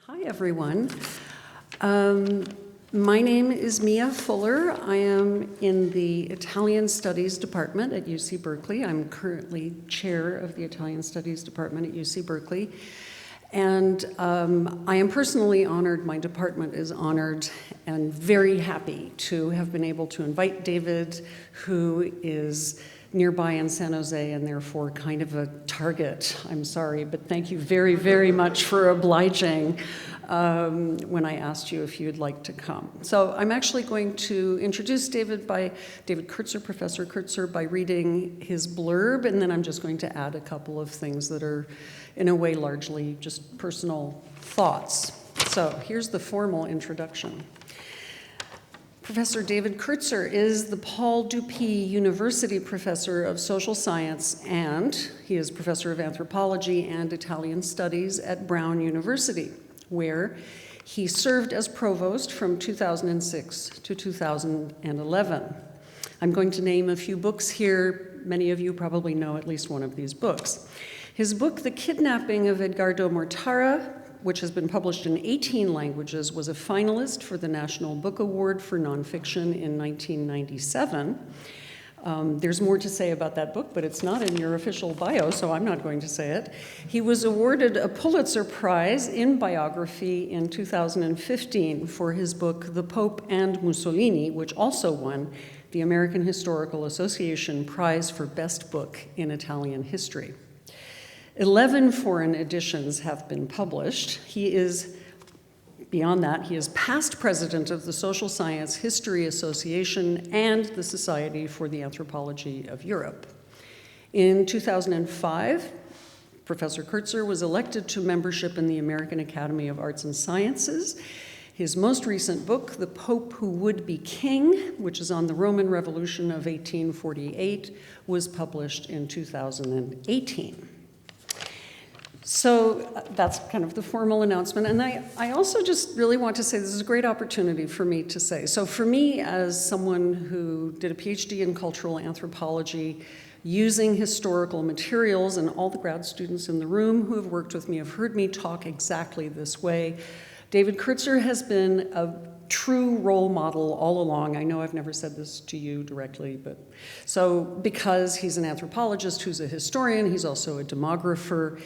Hi, everyone. My name is Mia Fuller. I am in the Italian Studies Department at UC Berkeley. I'm currently chair of the Italian Studies Department at UC Berkeley. And I am personally honored, my department is honored, and very happy to have been able to invite David, who is nearby in San Jose and therefore kind of a target. I'm sorry, but thank you very, very much for obliging when I asked you if you'd like to come. So I'm actually going to introduce David Kertzer, Professor Kertzer, by reading his blurb, and then I'm just going to add a couple of things that are, in a way, largely just personal thoughts. So here's the formal introduction. Professor David Kertzer is the Paul Dupuy University Professor of Social Science, and he is Professor of Anthropology and Italian Studies at Brown University, where he served as provost from 2006 to 2011. I'm going to name a few books here. Many of you probably know at least one of these books. His book, The Kidnapping of Edgardo Mortara, which has been published in 18 languages, was a finalist for the National Book Award for Nonfiction in 1997. There's more to say about that book, but it's not in your official bio, so I'm not going to say it. He was awarded a Pulitzer Prize in biography in 2015 for his book, The Pope and Mussolini, which also won the American Historical Association Prize for Best Book in Italian History. 11 foreign editions have been published. He is, beyond that, he is past president of the Social Science History Association and the Society for the Anthropology of Europe. In 2005, Professor Kertzer was elected to membership in the American Academy of Arts and Sciences. His most recent book, The Pope Who Would Be King, which is on the Roman Revolution of 1848, was published in 2018. So that's kind of the formal announcement. And I also just really want to say this is a great opportunity for me to say. So for me, as someone who did a PhD in cultural anthropology, using historical materials, and all the grad students in the room who have worked with me have heard me talk exactly this way, David Kertzer has been a true role model all along. I know I've never said this to you directly, but so because he's an anthropologist who's a historian, he's also a demographer.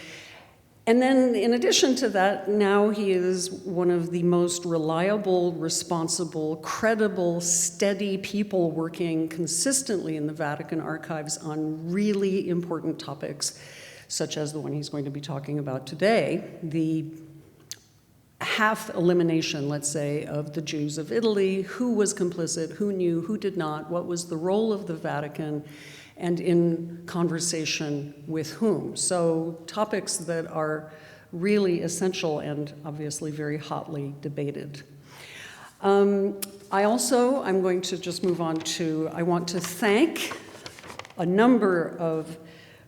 And then in addition to that, now he is one of the most reliable, responsible, credible, steady people working consistently in the Vatican archives on really important topics, such as the one he's going to be talking about today, the half elimination, let's say, of the Jews of Italy, who was complicit, who knew, who did not, what was the role of the Vatican, and in conversation with whom. So topics that are really essential and obviously very hotly debated. I'm going to just move on to, I want to thank a number of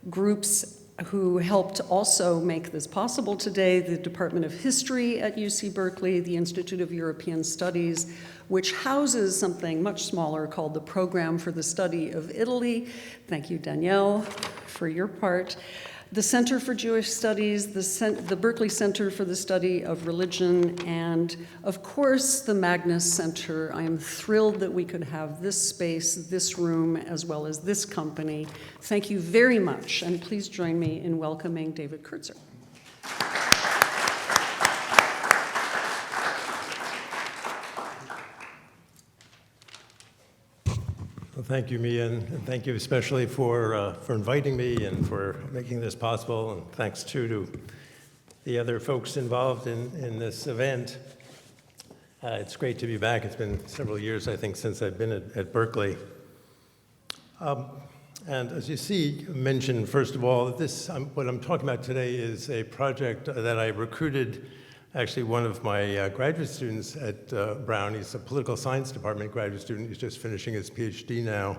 groups who helped also make this possible today: the Department of History at UC Berkeley, the Institute of European Studies, which houses something much smaller called the Program for the Study of Italy. Thank you, Danielle, for your part. The Center for Jewish Studies, the Berkeley Center for the Study of Religion, and of course, the Magnus Center. I am thrilled that we could have this space, this room, as well as this company. Thank you very much, and please join me in welcoming David Kertzer. Well, thank you, Mia, and thank you especially for inviting me and for making this possible, and thanks too to the other folks involved in this event. It's great to be back. It's been several years, I think, since I've been at Berkeley. And as you see, mentioned, first of all, what I'm talking about today is a project that I recruited. Actually, one of my graduate students at Brown, he's a political science department graduate student. He's just finishing his PhD now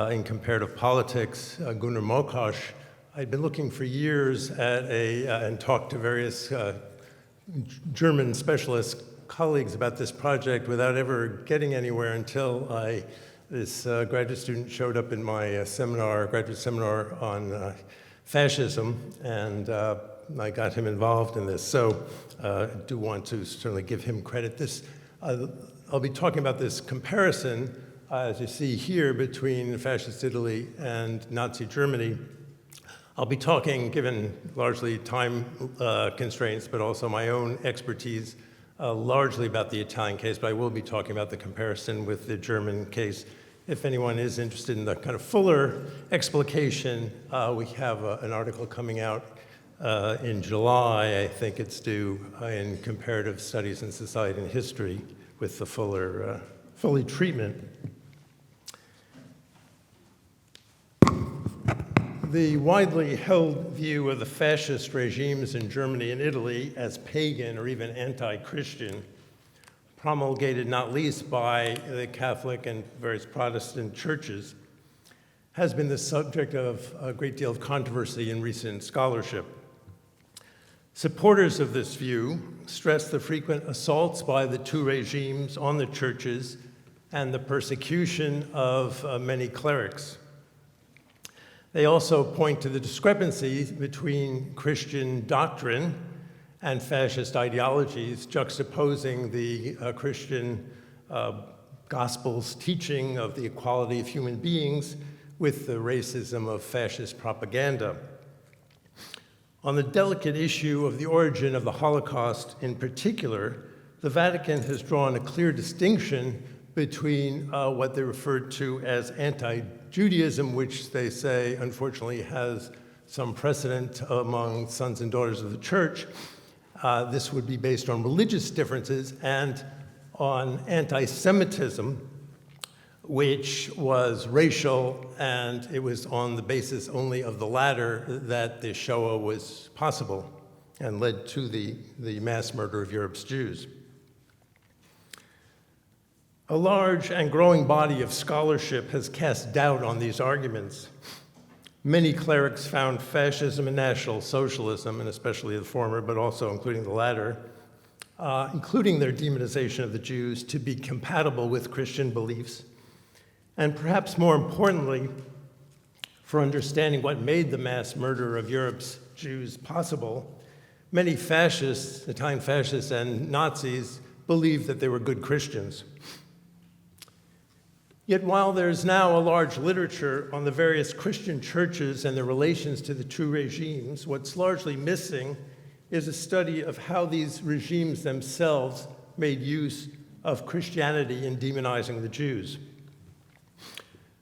in comparative politics, Gunnar Mokosh. I'd been looking for years at and talked to various German specialist colleagues about this project without ever getting anywhere until this graduate student showed up in my graduate seminar on fascism, and I got him involved in this. So I do want to certainly give him credit. I'll be talking about this comparison, as you see here, between fascist Italy and Nazi Germany. I'll be talking, given largely time constraints, but also my own expertise, largely about the Italian case, but I will be talking about the comparison with the German case. If anyone is interested in the kind of fuller explication, we have an article coming out in July, I think it's due, in Comparative Studies in Society and History with the fully treatment. The widely held view of the fascist regimes in Germany and Italy as pagan or even anti-Christian, promulgated not least by the Catholic and various Protestant churches, has been the subject of a great deal of controversy in recent scholarship. Supporters of this view stress the frequent assaults by the two regimes on the churches and the persecution of many clerics. They also point to the discrepancy between Christian doctrine and fascist ideologies, juxtaposing the Christian gospel's teaching of the equality of human beings with the racism of fascist propaganda. On the delicate issue of the origin of the Holocaust in particular, the Vatican has drawn a clear distinction between what they referred to as anti-Judaism, which they say, unfortunately, has some precedent among sons and daughters of the church. This would be based on religious differences, and on anti-Semitism, which was racial, and it was on the basis only of the latter that the Shoah was possible and led to the mass murder of Europe's Jews. A large and growing body of scholarship has cast doubt on these arguments. Many clerics found fascism and National Socialism, and especially the former, but also including the latter, including their demonization of the Jews, to be compatible with Christian beliefs. And perhaps more importantly, for understanding what made the mass murder of Europe's Jews possible, many fascists, Italian fascists and Nazis, believed that they were good Christians. Yet while there's now a large literature on the various Christian churches and their relations to the two regimes, what's largely missing is a study of how these regimes themselves made use of Christianity in demonizing the Jews.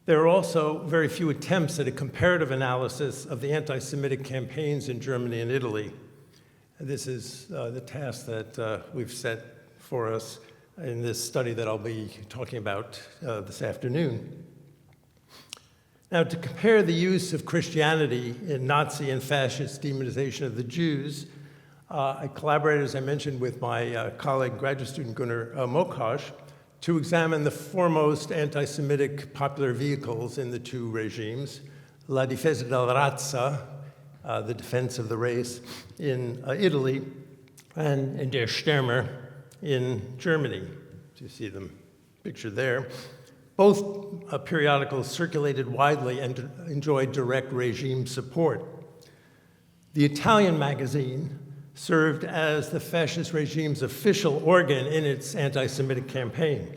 There are also very few attempts at a comparative analysis of the anti-Semitic campaigns in Germany and Italy. This is the task that we've set for us in this study that I'll be talking about this afternoon. Now, to compare the use of Christianity in Nazi and fascist demonization of the Jews, I collaborated, as I mentioned, with my colleague, graduate student Gunnar Mokosh, to examine the foremost anti-Semitic popular vehicles in the two regimes, La Difesa della Razza, the defense of the race, in Italy, and Der Stürmer in Germany. You see them pictured there. Both periodicals circulated widely and enjoyed direct regime support. The Italian magazine served as the fascist regime's official organ in its anti-Semitic campaign.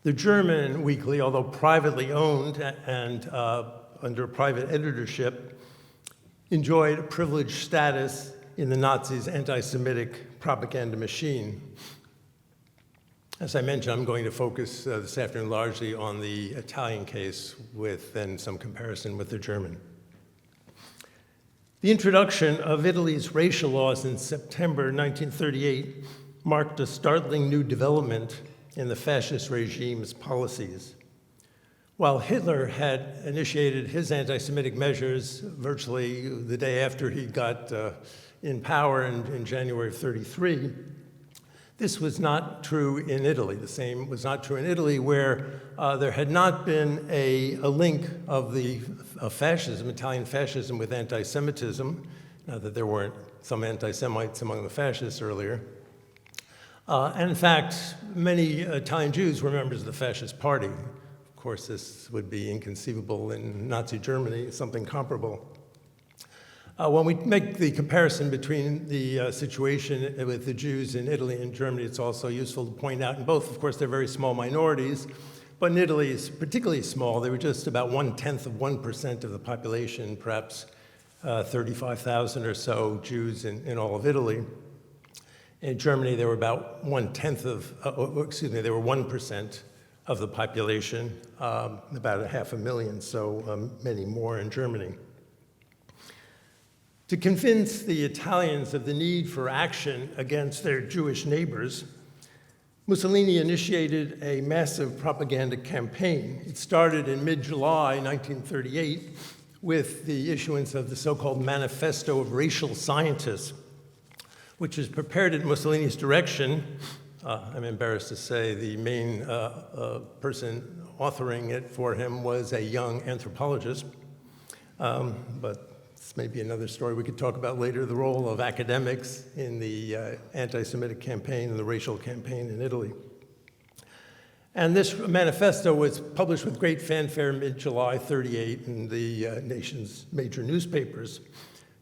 The German weekly, although privately owned and under private editorship, enjoyed a privileged status in the Nazis' anti-Semitic propaganda machine. As I mentioned, I'm going to focus this afternoon largely on the Italian case with then some comparison with the German. The introduction of Italy's racial laws in September 1938 marked a startling new development in the fascist regime's policies. While Hitler had initiated his anti-Semitic measures virtually the day after he got in power in January of 1933, this was not true in Italy. The same was not true in Italy, where there had not been a link of fascism, Italian fascism, with anti-Semitism, not that there weren't some anti-Semites among the fascists earlier. And in fact, many Italian Jews were members of the Fascist Party. Of course, this would be inconceivable in Nazi Germany, something comparable. When we make the comparison between the situation with the Jews in Italy and Germany, it's also useful to point out in both, of course, they're very small minorities, but in Italy is particularly small. They were just about 1/10 of 1% of the population, perhaps 35,000 or so Jews in all of Italy. In Germany, they were about 1/10 they were 1% of the population, about 500,000, so many more in Germany. To convince the Italians of the need for action against their Jewish neighbors, Mussolini initiated a massive propaganda campaign. It started in mid-July 1938 with the issuance of the so-called Manifesto of Racial Scientists, which was prepared at Mussolini's direction. I'm embarrassed to say the main person authoring it for him was a young anthropologist, but this may be another story we could talk about later, the role of academics in the anti-Semitic campaign and the racial campaign in Italy. And this manifesto was published with great fanfare mid-July 38 in the nation's major newspapers.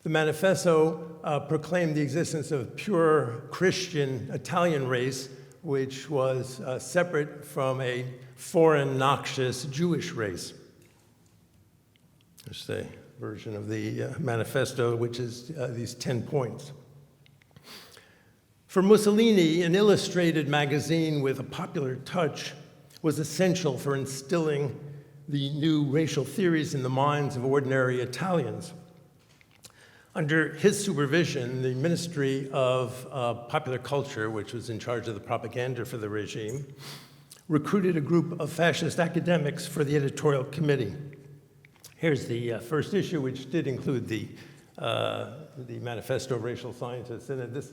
The manifesto proclaimed the existence of a pure Christian Italian race, which was separate from a foreign, noxious Jewish race. There's a version of the manifesto, which is these 10 points. For Mussolini, an illustrated magazine with a popular touch was essential for instilling the new racial theories in the minds of ordinary Italians. Under his supervision, the Ministry of Popular Culture, which was in charge of the propaganda for the regime, recruited a group of fascist academics for the editorial committee. Here's the first issue, which did include the Manifesto of Racial Scientists in it.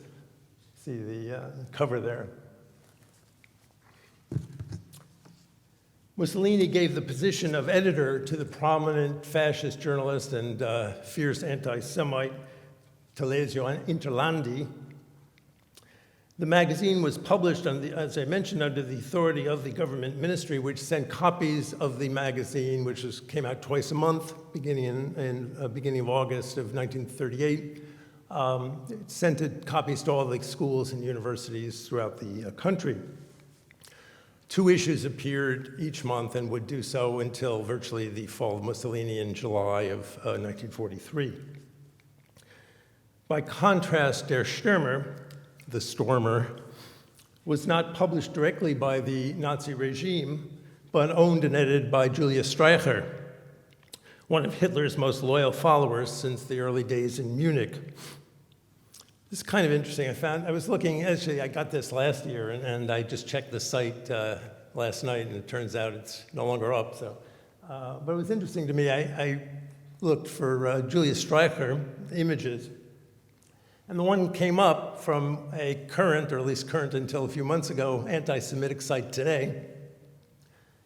See the cover there. Mussolini gave the position of editor to the prominent fascist journalist and fierce anti-Semite Telesio Interlandi. The magazine was published, as I mentioned, under the authority of the government ministry, which sent copies of the magazine, which came out twice a month, beginning of August of 1938. It sent copies to all the schools and universities throughout the country. 2 issues appeared each month and would do so until virtually the fall of Mussolini in July of 1943. By contrast, Der Stürmer, the Stormer, was not published directly by the Nazi regime, but owned and edited by Julius Streicher, one of Hitler's most loyal followers since the early days in Munich. This is kind of interesting. I was looking, actually, I got this last year, and I just checked the site last night, and it turns out it's no longer up. So, but it was interesting to me. I looked for Julius Streicher images, and the one came up from a current, or at least current until a few months ago, anti-Semitic site today.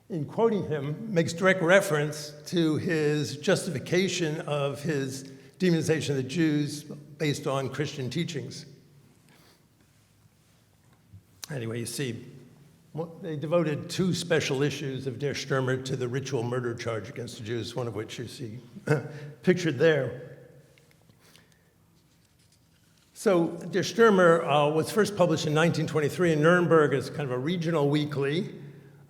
In quoting him, makes direct reference to his justification of his demonization of the Jews based on Christian teachings. Anyway, you see, they devoted 2 special issues of Der Stürmer to the ritual murder charge against the Jews, one of which you see pictured there. So Der Stürmer was first published in 1923 in Nuremberg as kind of a regional weekly,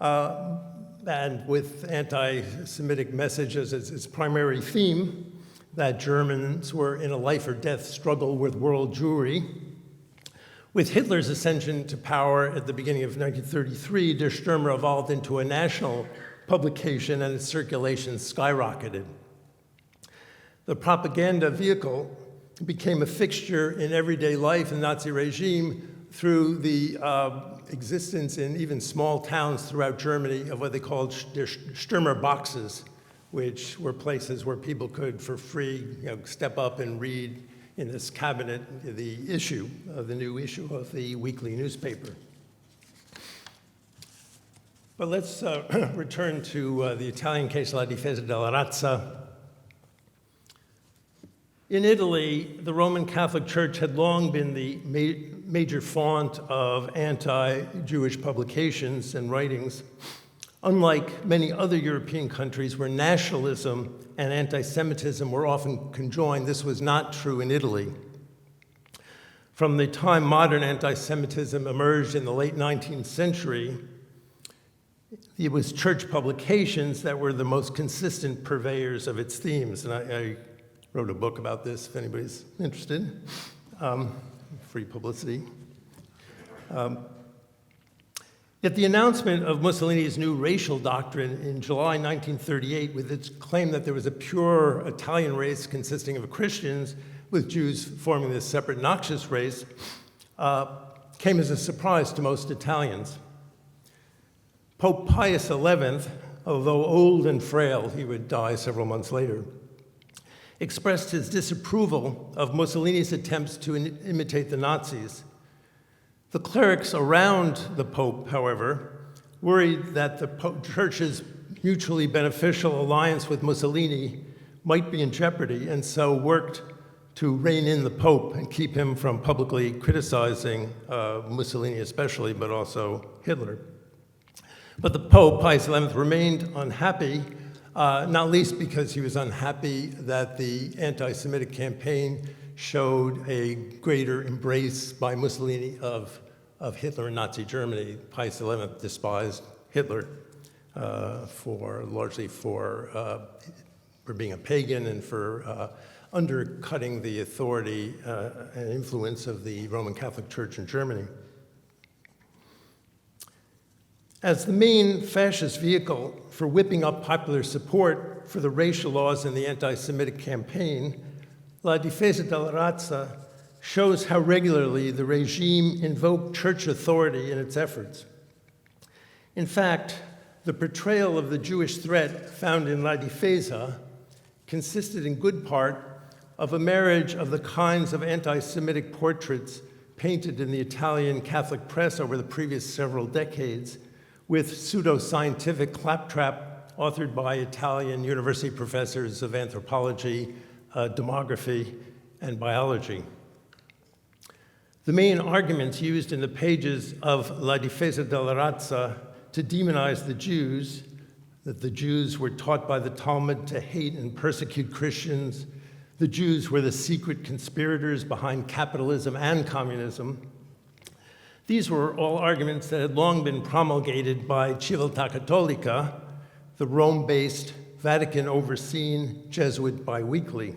and with anti-Semitic messages as its primary theme, that Germans were in a life or death struggle with world Jewry. With Hitler's ascension to power at the beginning of 1933, Der Stürmer evolved into a national publication and its circulation skyrocketed. The propaganda vehicle became a fixture in everyday life in the Nazi regime through the existence in even small towns throughout Germany of what they called Der Stürmer boxes, which were places where people could, for free, step up and read in this cabinet the new issue of the weekly newspaper. But let's return to the Italian case, La Difesa della Razza. In Italy, the Roman Catholic Church had long been the major font of anti-Jewish publications and writings. Unlike many other European countries where nationalism and anti-Semitism were often conjoined, this was not true in Italy. From the time modern anti-Semitism emerged in the late 19th century, it was church publications that were the most consistent purveyors of its themes. And I wrote a book about this, if anybody's interested. Free publicity. Yet the announcement of Mussolini's new racial doctrine in July 1938, with its claim that there was a pure Italian race consisting of Christians, with Jews forming this separate noxious race, came as a surprise to most Italians. Pope Pius XI, although old and frail, he would die several months later, expressed his disapproval of Mussolini's attempts to imitate the Nazis. The clerics around the Pope, however, worried that the Church's mutually beneficial alliance with Mussolini might be in jeopardy, and so worked to rein in the Pope and keep him from publicly criticizing Mussolini especially, but also Hitler. But the Pope, Pius XI, remained unhappy, not least because he was unhappy that the anti-Semitic campaign showed a greater embrace by Mussolini of Hitler and Nazi Germany. Pius XI despised Hitler largely for being a pagan and for undercutting the authority and influence of the Roman Catholic Church in Germany. As the main fascist vehicle for whipping up popular support for the racial laws in the anti-Semitic campaign, La Difesa della Razza shows how regularly the regime invoked church authority in its efforts. In fact, the portrayal of the Jewish threat found in La Difesa consisted in good part of a marriage of the kinds of anti-Semitic portraits painted in the Italian Catholic press over the previous several decades with pseudo-scientific claptrap authored by Italian university professors of anthropology, demography, and biology. The main arguments used in the pages of La Difesa della Razza to demonize the Jews, that the Jews were taught by the Talmud to hate and persecute Christians, the Jews were the secret conspirators behind capitalism and communism. These were all arguments that had long been promulgated by Civiltà Cattolica, the Rome-based, Vatican-overseen Jesuit biweekly.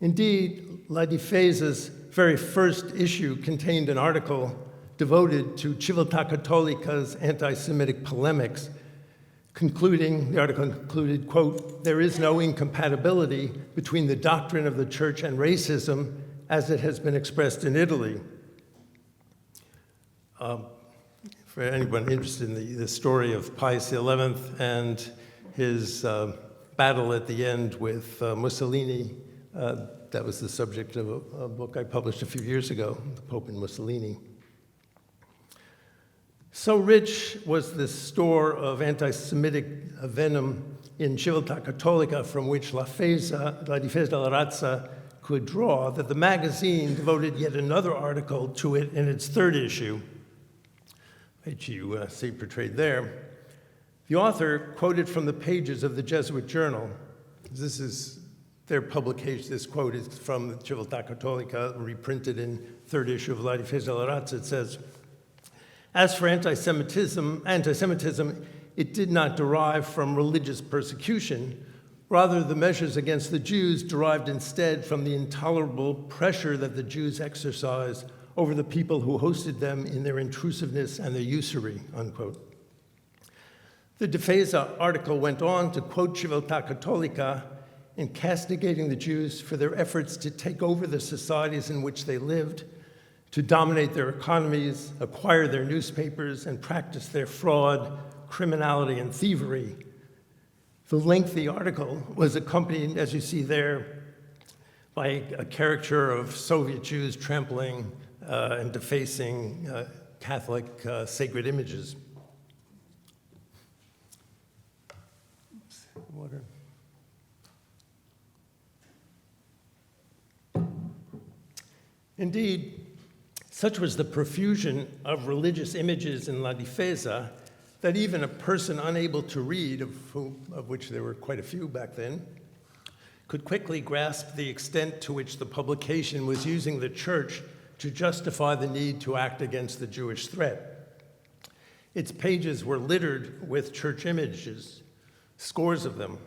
Indeed, La Difesa's very first issue contained an article devoted to Civiltà Cattolica's anti-Semitic polemics, the article concluded, quote, "There is no incompatibility between the doctrine of the church and racism as it has been expressed in Italy." For anyone interested in the story of Pius XI and his battle at the end with Mussolini, that was the subject of a book I published a few years ago, The Pope and Mussolini. So rich was this store of anti-Semitic venom in Civiltà Cattolica from which La Difesa della Razza could draw that the magazine devoted yet another article to it in its third issue, which you see portrayed there. The author quoted from the pages of the Jesuit journal. This is their publication. This quote is from Civiltà Cattolica, reprinted in third issue of La Difesa della Razza. It says, "As for anti-Semitism, it did not derive from religious persecution. Rather, the measures against the Jews derived instead from the intolerable pressure that the Jews exercised over the people who hosted them in their intrusiveness and their usury," unquote. The Difesa article went on to quote Civiltà Cattolica in castigating the Jews for their efforts to take over the societies in which they lived, to dominate their economies, acquire their newspapers, and practice their fraud, criminality, and thievery. The lengthy article was accompanied, as you see there, by a caricature of Soviet Jews trampling and defacing Catholic sacred images. Oops, water. Indeed, such was the profusion of religious images in La Difesa that even a person unable to read, of which there were quite a few back then, could quickly grasp the extent to which the publication was using the church to justify the need to act against the Jewish threat. Its pages were littered with church images, scores of them.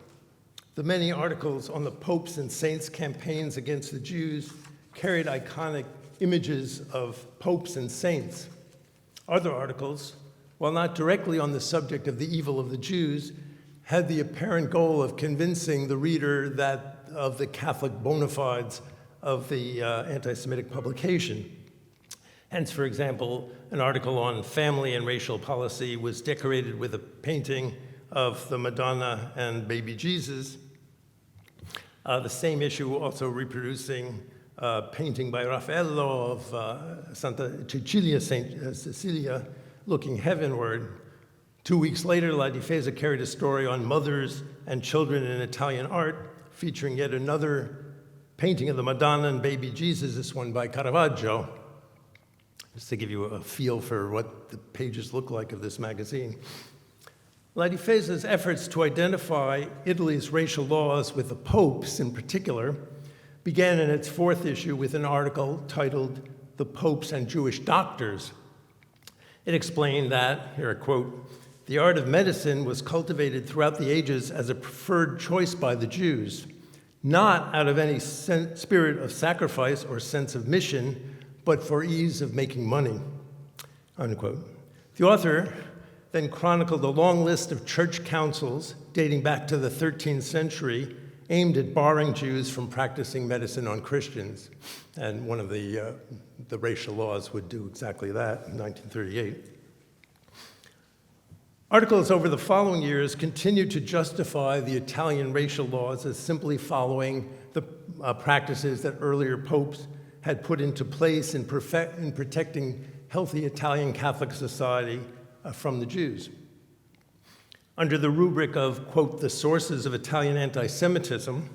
The many articles on the popes and saints' campaigns against the Jews carried iconic images of popes and saints. Other articles, while not directly on the subject of the evil of the Jews, had the apparent goal of convincing the reader that of the Catholic bona fides of the anti-Semitic publication. Hence, for example, an article on family and racial policy was decorated with a painting of the Madonna and baby Jesus. The same issue also reproducing a painting by Raffaello of Santa Cecilia, Saint Cecilia, looking heavenward. 2 weeks later, La Difesa carried a story on mothers and children in Italian art, featuring yet another painting of the Madonna and baby Jesus, this one by Caravaggio, just to give you a feel for what the pages look like of this magazine. La Difesa's efforts to identify Italy's racial laws with the popes in particular began in its fourth issue with an article titled "The Popes and Jewish Doctors." It explained that, here I quote, "The art of medicine was cultivated throughout the ages as a preferred choice by the Jews, not out of any spirit of sacrifice or sense of mission, but for ease of making money," unquote. The author then chronicled a long list of church councils dating back to the 13th century aimed at barring Jews from practicing medicine on Christians. And one of the racial laws would do exactly that in 1938. Articles over the following years continued to justify the Italian racial laws as simply following the practices that earlier popes had put into place in protecting healthy Italian Catholic society from the Jews. Under the rubric of, quote, "the sources of Italian anti-Semitism,"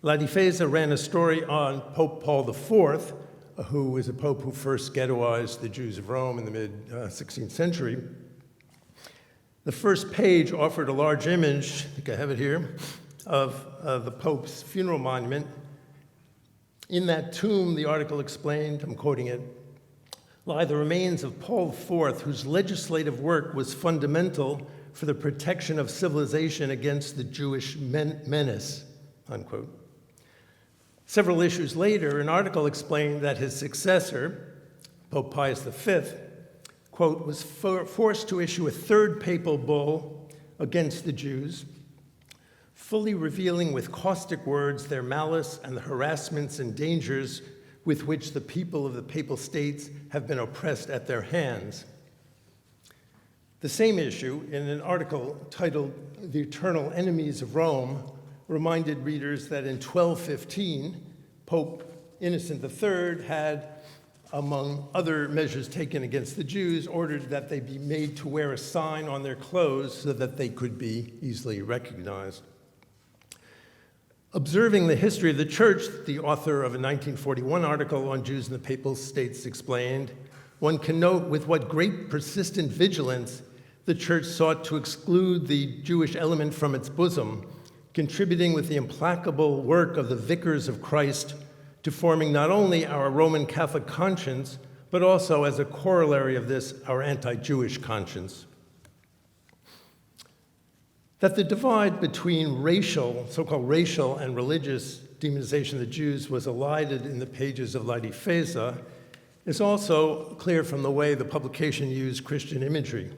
La Difesa ran a story on Pope Paul IV, who was a pope who first ghettoized the Jews of Rome in the mid-16th century. The first page offered a large image, I think I have it here, of the Pope's funeral monument. In that tomb, the article explained, I'm quoting it, "lie the remains of Paul IV, whose legislative work was fundamental for the protection of civilization against the Jewish menace," unquote. Several issues later, an article explained that his successor, Pope Pius V, quote, was forced to issue a third papal bull against the Jews, fully revealing with caustic words their malice and the harassments and dangers with which the people of the papal states have been oppressed at their hands. The same issue, in an article titled "The Eternal Enemies of Rome," reminded readers that in 1215, Pope Innocent III had, among other measures taken against the Jews, ordered that they be made to wear a sign on their clothes so that they could be easily recognized. Observing the history of the church, the author of a 1941 article on Jews in the Papal States explained, one can note with what great persistent vigilance the church sought to exclude the Jewish element from its bosom, contributing with the implacable work of the vicars of Christ to forming not only our Roman Catholic conscience, but also, as a corollary of this, our anti-Jewish conscience. That the divide between racial, so-called racial and religious demonization of the Jews was elided in the pages of La Difesa is also clear from the way the publication used Christian imagery.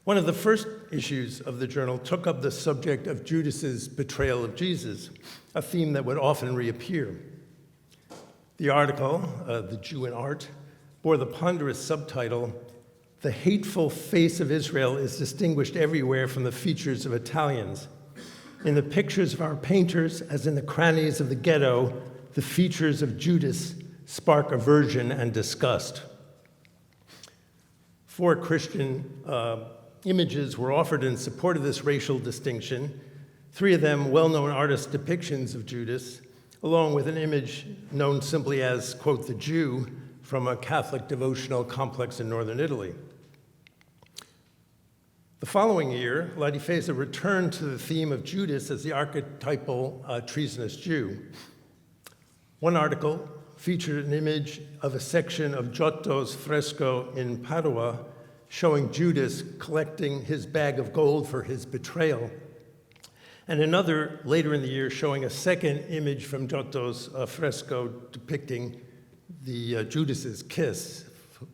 One of the first issues of the journal took up the subject of Judas's betrayal of Jesus, a theme that would often reappear. The article, "The Jew in Art," bore the ponderous subtitle, "The hateful face of Israel is distinguished everywhere from the features of Italians. In the pictures of our painters, as in the crannies of the ghetto, the features of Judas spark aversion and disgust." 4 Christian images were offered in support of this racial distinction, 3 of them well-known artist depictions of Judas, along with an image known simply as, quote, "the Jew," from a Catholic devotional complex in northern Italy. The following year, Latifeza returned to the theme of Judas as the archetypal treasonous Jew. One article featured an image of a section of Giotto's fresco in Padua showing Judas collecting his bag of gold for his betrayal, and another later in the year showing a second image from Giotto's fresco depicting the Judas's kiss,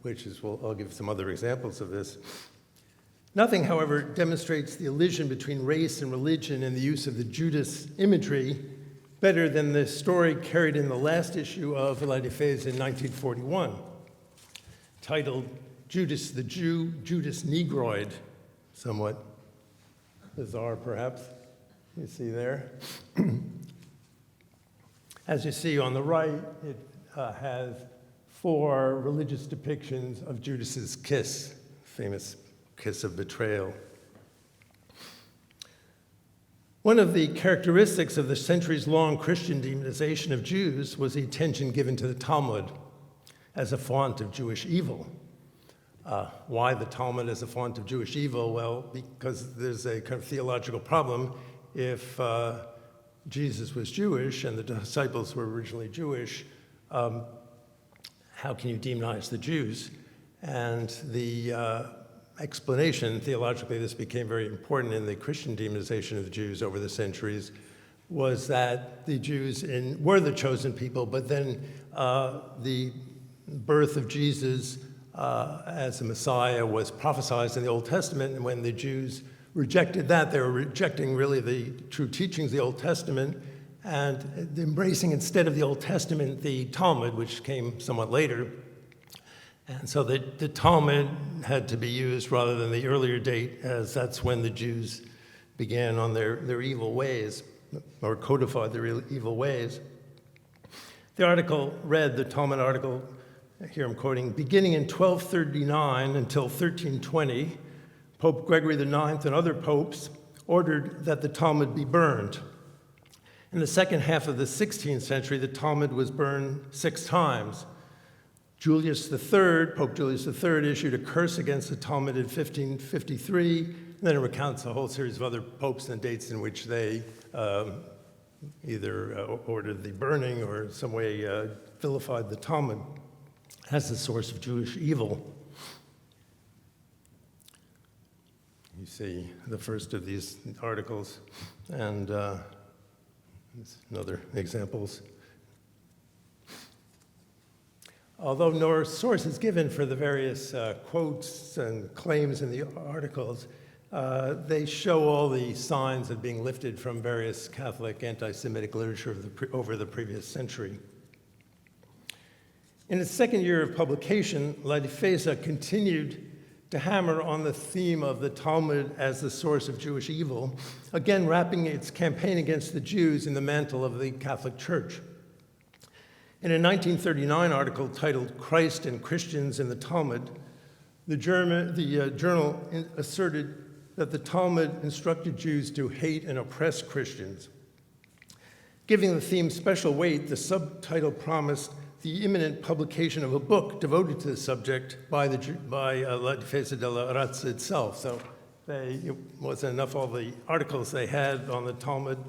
which is, well, I'll give some other examples of this. Nothing, however, demonstrates the elision between race and religion in the use of the Judas imagery better than the story carried in the last issue of Latifeza in 1941, titled Judas the Jew, Judas Negroid, somewhat bizarre perhaps, you see there. As you see on the right, it has 4 religious depictions of Judas's kiss, famous kiss of betrayal. One of the characteristics of the centuries-long Christian demonization of Jews was the attention given to the Talmud as a font of Jewish evil. Why the Talmud as a font of Jewish evil? Well, because there's a kind of theological problem. If Jesus was Jewish and the disciples were originally Jewish, how can you demonize the Jews? And the explanation, theologically, this became very important in the Christian demonization of the Jews over the centuries, was that the Jews were the chosen people, but then the birth of Jesus as the Messiah was prophesied in the Old Testament, and when the Jews rejected that, they were rejecting really the true teachings of the Old Testament and embracing instead of the Old Testament the Talmud, which came somewhat later. And so the Talmud had to be used rather than the earlier date, as that's when the Jews began on their evil ways, or codified their evil ways. The article read, the Talmud article, here I'm quoting, beginning in 1239 until 1320, Pope Gregory IX and other popes ordered that the Talmud be burned. In the second half of the 16th century, the Talmud was burned 6 times. Julius III, Pope Julius III, issued a curse against the Talmud in 1553, and then it recounts a whole series of other popes and dates in which they either ordered the burning or in some way vilified the Talmud as the source of Jewish evil. You see the first of these articles, and another examples. Although no source is given for the various quotes and claims in the articles, they show all the signs of being lifted from various Catholic anti-Semitic literature over the previous century. In its second year of publication, Latifeza continued to hammer on the theme of the Talmud as the source of Jewish evil, again wrapping its campaign against the Jews in the mantle of the Catholic Church. In a 1939 article titled Christ and Christians in the Talmud, the journal asserted that the Talmud instructed Jews to hate and oppress Christians. Giving the theme special weight, the subtitle promised the imminent publication of a book devoted to the subject by Latifeza della Raza itself. So it wasn't enough all the articles they had on the Talmud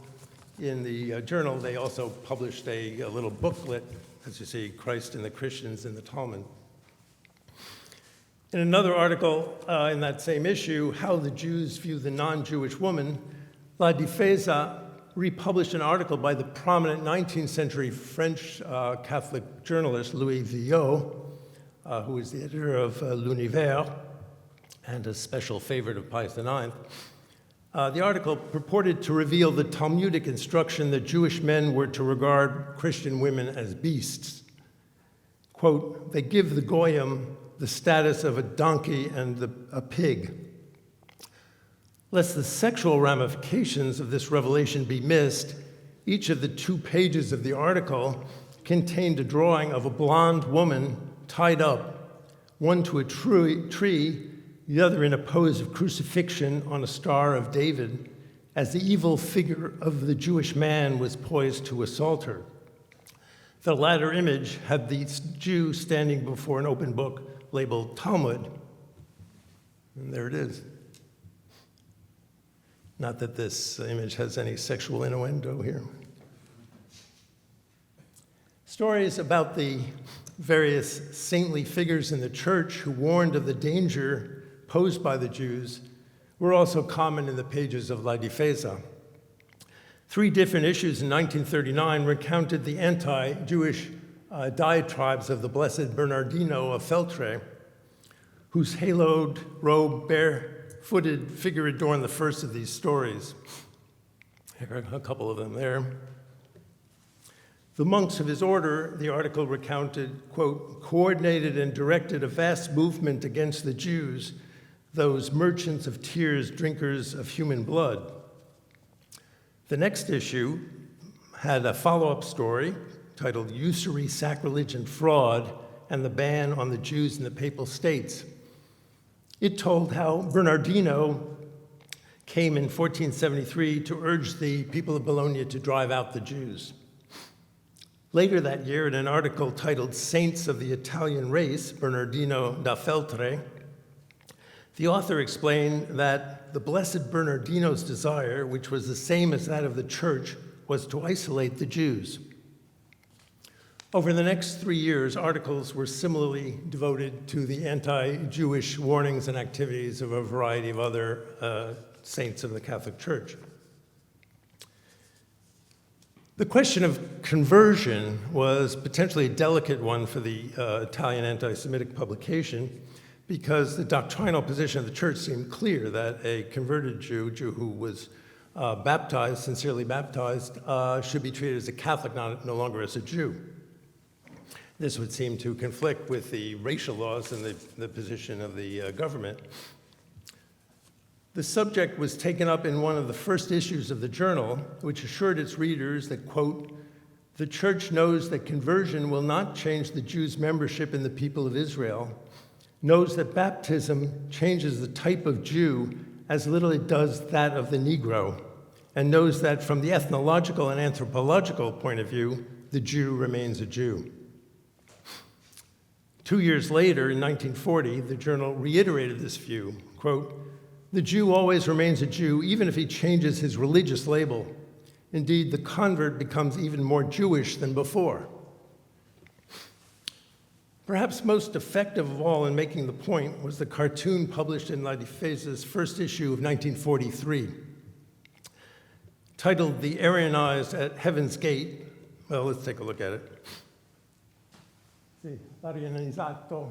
in the journal. They also published a little booklet, as you see, Christ and the Christians in the Talmud. In another article in that same issue, How the Jews View the Non-Jewish Woman, Latifeza republished an article by the prominent 19th century French Catholic journalist Louis Villot, who is the editor of L'Univers and a special favorite of Pius IX. The article purported to reveal the Talmudic instruction that Jewish men were to regard Christian women as beasts. Quote, they give the goyim the status of a donkey and a pig. Lest the sexual ramifications of this revelation be missed, each of the 2 pages of the article contained a drawing of a blonde woman tied up, one to a tree, the other in a pose of crucifixion on a Star of David, as the evil figure of the Jewish man was poised to assault her. The latter image had the Jew standing before an open book labeled Talmud. And there it is. Not that this image has any sexual innuendo here. Stories about the various saintly figures in the church who warned of the danger posed by the Jews were also common in the pages of La Difesa. 3 different issues in 1939 recounted the anti-Jewish diatribes of the Blessed Bernardino of Feltre, whose haloed robe, barefooted figure adorned the first of these stories. Here are a couple of them there. The monks of his order, the article recounted, quote, coordinated and directed a vast movement against the Jews, those merchants of tears, drinkers of human blood. The next issue had a follow-up story titled Usury, Sacrilege, and Fraud, and the Ban on the Jews in the Papal States. It told how Bernardino came in 1473 to urge the people of Bologna to drive out the Jews. Later that year, in an article titled Saints of the Italian Race, Bernardino da Feltre, the author explained that the Blessed Bernardino's desire, which was the same as that of the church, was to isolate the Jews. Over the next 3 years, articles were similarly devoted to the anti-Jewish warnings and activities of a variety of other saints of the Catholic Church. The question of conversion was potentially a delicate one for the Italian anti-Semitic publication because the doctrinal position of the church seemed clear that a converted Jew who was baptized, sincerely baptized, should be treated as a Catholic, no longer as a Jew. This would seem to conflict with the racial laws and the position of the government. The subject was taken up in one of the first issues of the journal, which assured its readers that, quote, the church knows that conversion will not change the Jews' membership in the people of Israel, knows that baptism changes the type of Jew as little it does that of the Negro, and knows that from the ethnological and anthropological point of view, the Jew remains a Jew. 2 years later, in 1940, the journal reiterated this view, quote, the Jew always remains a Jew, even if he changes his religious label. Indeed, the convert becomes even more Jewish than before. Perhaps most effective of all in making the point was the cartoon published in La Difesa's first issue of 1943. Titled The Aryanized at Heaven's Gate, well, let's take a look at it. L'aryanizzato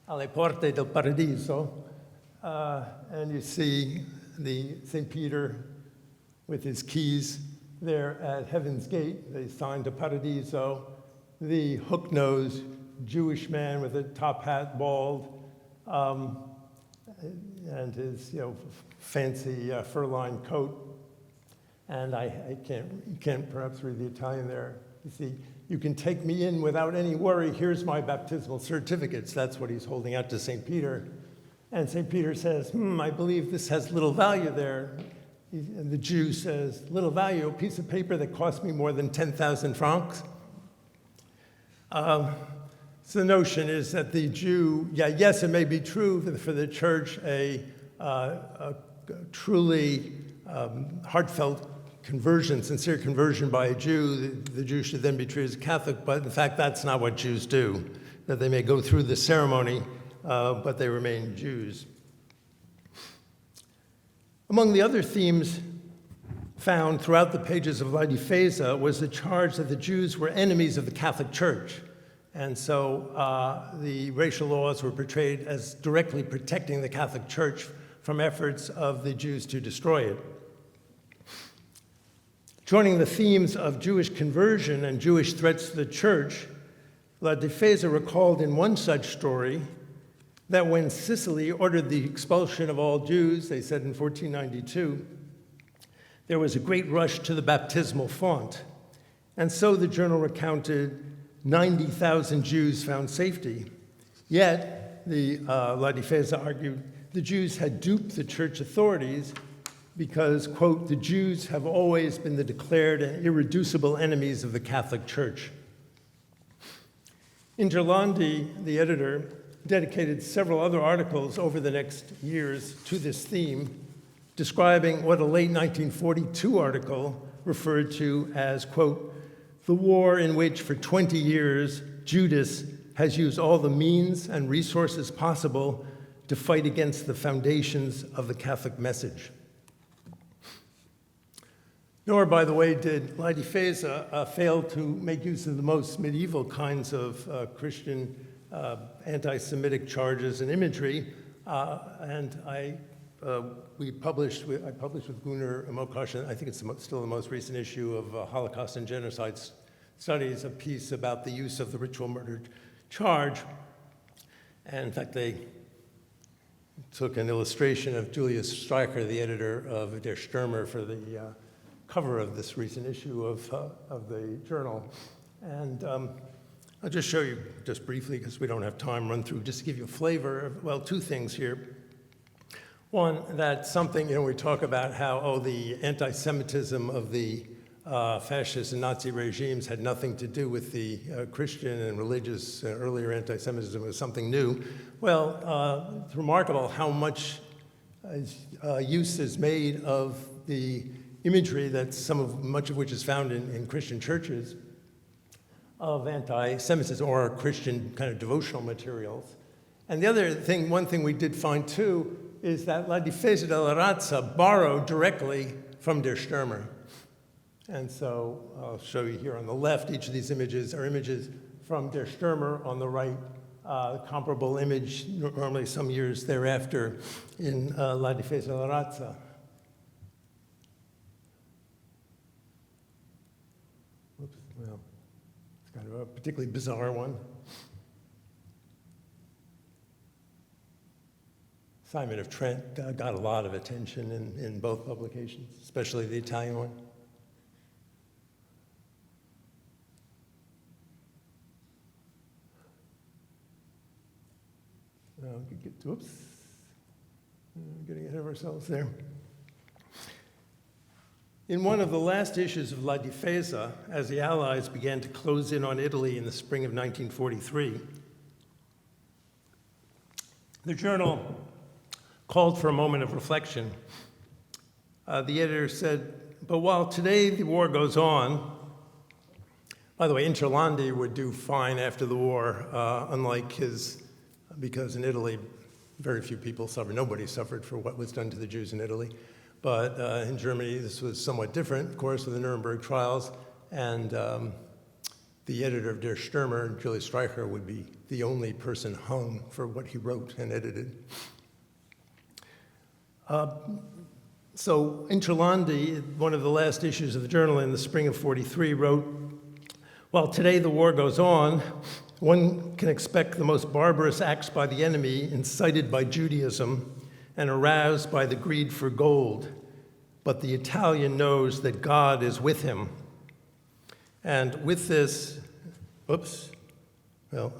alle porte del paradiso. And you see the St. Peter with his keys there at Heaven's Gate, the sign to Paradiso, the hook-nosed Jewish man with a top hat, bald, and his fancy fur-lined coat. And you can't perhaps read the Italian there. You see, you can take me in without any worry. Here's my baptismal certificates. That's what he's holding out to St. Peter. And St. Peter says, I believe this has little value there. And the Jew says, little value, a piece of paper that cost me more than 10,000 francs. So the notion is that the Jew, yes, it may be true for the church, a truly heartfelt conversion, sincere conversion by a Jew, the Jew should then be treated as a Catholic, but in fact, that's not what Jews do, that they may go through the ceremony, but they remain Jews. Among the other themes found throughout the pages of La Difesa was the charge that the Jews were enemies of the Catholic Church. And so the racial laws were portrayed as directly protecting the Catholic Church from efforts of the Jews to destroy it. Joining the themes of Jewish conversion and Jewish threats to the church, La Difesa recalled in one such story that when Sicily ordered the expulsion of all Jews, they said in 1492, there was a great rush to the baptismal font. And so the journal recounted 90,000 Jews found safety. Yet, La Difesa argued, the Jews had duped the church authorities because, quote, the Jews have always been the declared and irreducible enemies of the Catholic Church. Interlandi, the editor, dedicated several other articles over the next years to this theme, describing what a late 1942 article referred to as, quote, the war in which for 20 years Judas has used all the means and resources possible to fight against the foundations of the Catholic message. Nor, by the way, did Ladi Feza fail to make use of the most medieval kinds of Christian anti-Semitic charges and imagery. I published with Gunnar Mokosh, I think it's still the most recent issue of Holocaust and Genocide Studies, a piece about the use of the ritual murder charge. And in fact, they took an illustration of Julius Streicher, the editor of Der Stürmer, for the cover of this recent issue of the journal. And I'll just show you, just briefly, because we don't have time, run through, just to give you a flavor of, well, two things here. One, that something, we talk about how, the anti-Semitism of the fascist and Nazi regimes had nothing to do with the Christian and religious earlier anti-Semitism. It was something new. Well, it's remarkable how much use is made of the imagery that much of which is found in Christian churches of anti-Semitism or Christian kind of devotional materials. And the other thing, one thing we did find too, is that La Difesa de la Raza borrowed directly from Der Stürmer. And so I'll show you here on the left, each of these images are images from Der Stürmer. On the right, comparable image, normally some years thereafter, in La Difesa de la Raza. Oops, well, it's kind of a particularly bizarre one. Simon of Trent got a lot of attention in both publications, especially the Italian one. Oops, getting ahead of ourselves there. In one of the last issues of La Difesa, as the Allies began to close in on Italy in the spring of 1943, the journal called for a moment of reflection. The editor said, but while today the war goes on, by the way, Interlandi would do fine after the war, unlike because in Italy, very few people suffered. Nobody suffered for what was done to the Jews in Italy. But in Germany, this was somewhat different, of course, with the Nuremberg trials. And the editor of Der Stürmer, Julius Streicher, would be the only person hung for what he wrote and edited. So Interlandi, one of the last issues of the journal in the spring of '43, wrote, while today the war goes on, one can expect the most barbarous acts by the enemy incited by Judaism and aroused by the greed for gold. But the Italian knows that God is with him. And with this, oops, well,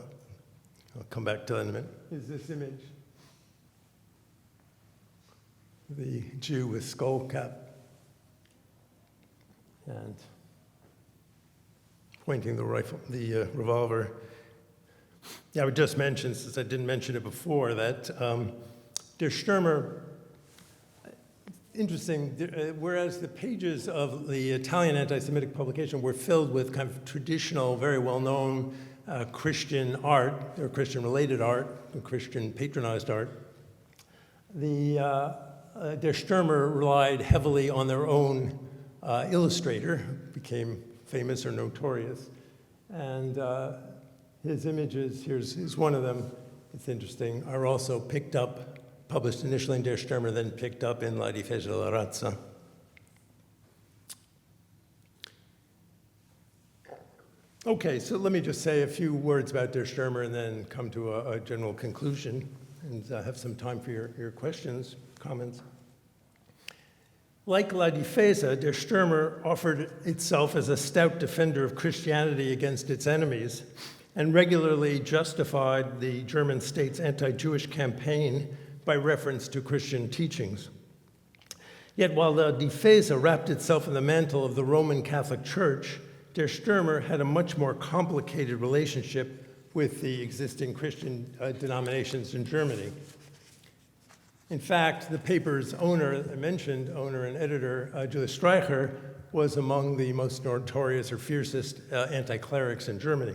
I'll come back to that in a minute, is this image. The Jew with skull cap and pointing the rifle, the revolver. Yeah, I would just mention, since I didn't mention it before, that Der Stürmer, interesting, whereas the pages of the Italian anti-Semitic publication were filled with kind of traditional, very well-known Christian art, or Christian-related art, or Christian patronized art, the Der Stürmer relied heavily on their own illustrator, who became famous or notorious, and his images, here's one of them, it's interesting, are also picked up, published initially in Der Stürmer, then picked up in La Difesa de la Raza. Okay, so let me just say a few words about Der Stürmer and then come to a general conclusion and have some time for your questions, comments. Like La Difesa, Der Stürmer offered itself as a stout defender of Christianity against its enemies and regularly justified the German state's anti-Jewish campaign by reference to Christian teachings. Yet while La Difesa wrapped itself in the mantle of the Roman Catholic Church, Der Stürmer had a much more complicated relationship with the existing Christian denominations in Germany. In fact, the paper's owner, I mentioned, owner and editor, Julius Streicher, was among the most notorious or fiercest anti-clerics in Germany.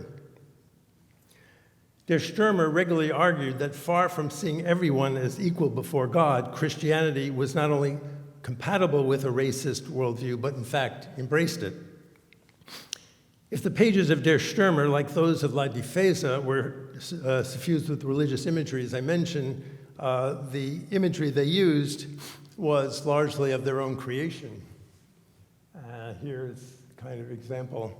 Der Stürmer regularly argued that far from seeing everyone as equal before God, Christianity was not only compatible with a racist worldview, but in fact embraced it. If the pages of Der Stürmer, like those of La Difesa, were suffused with religious imagery, as I mentioned, the imagery they used was largely of their own creation. Here's kind of example.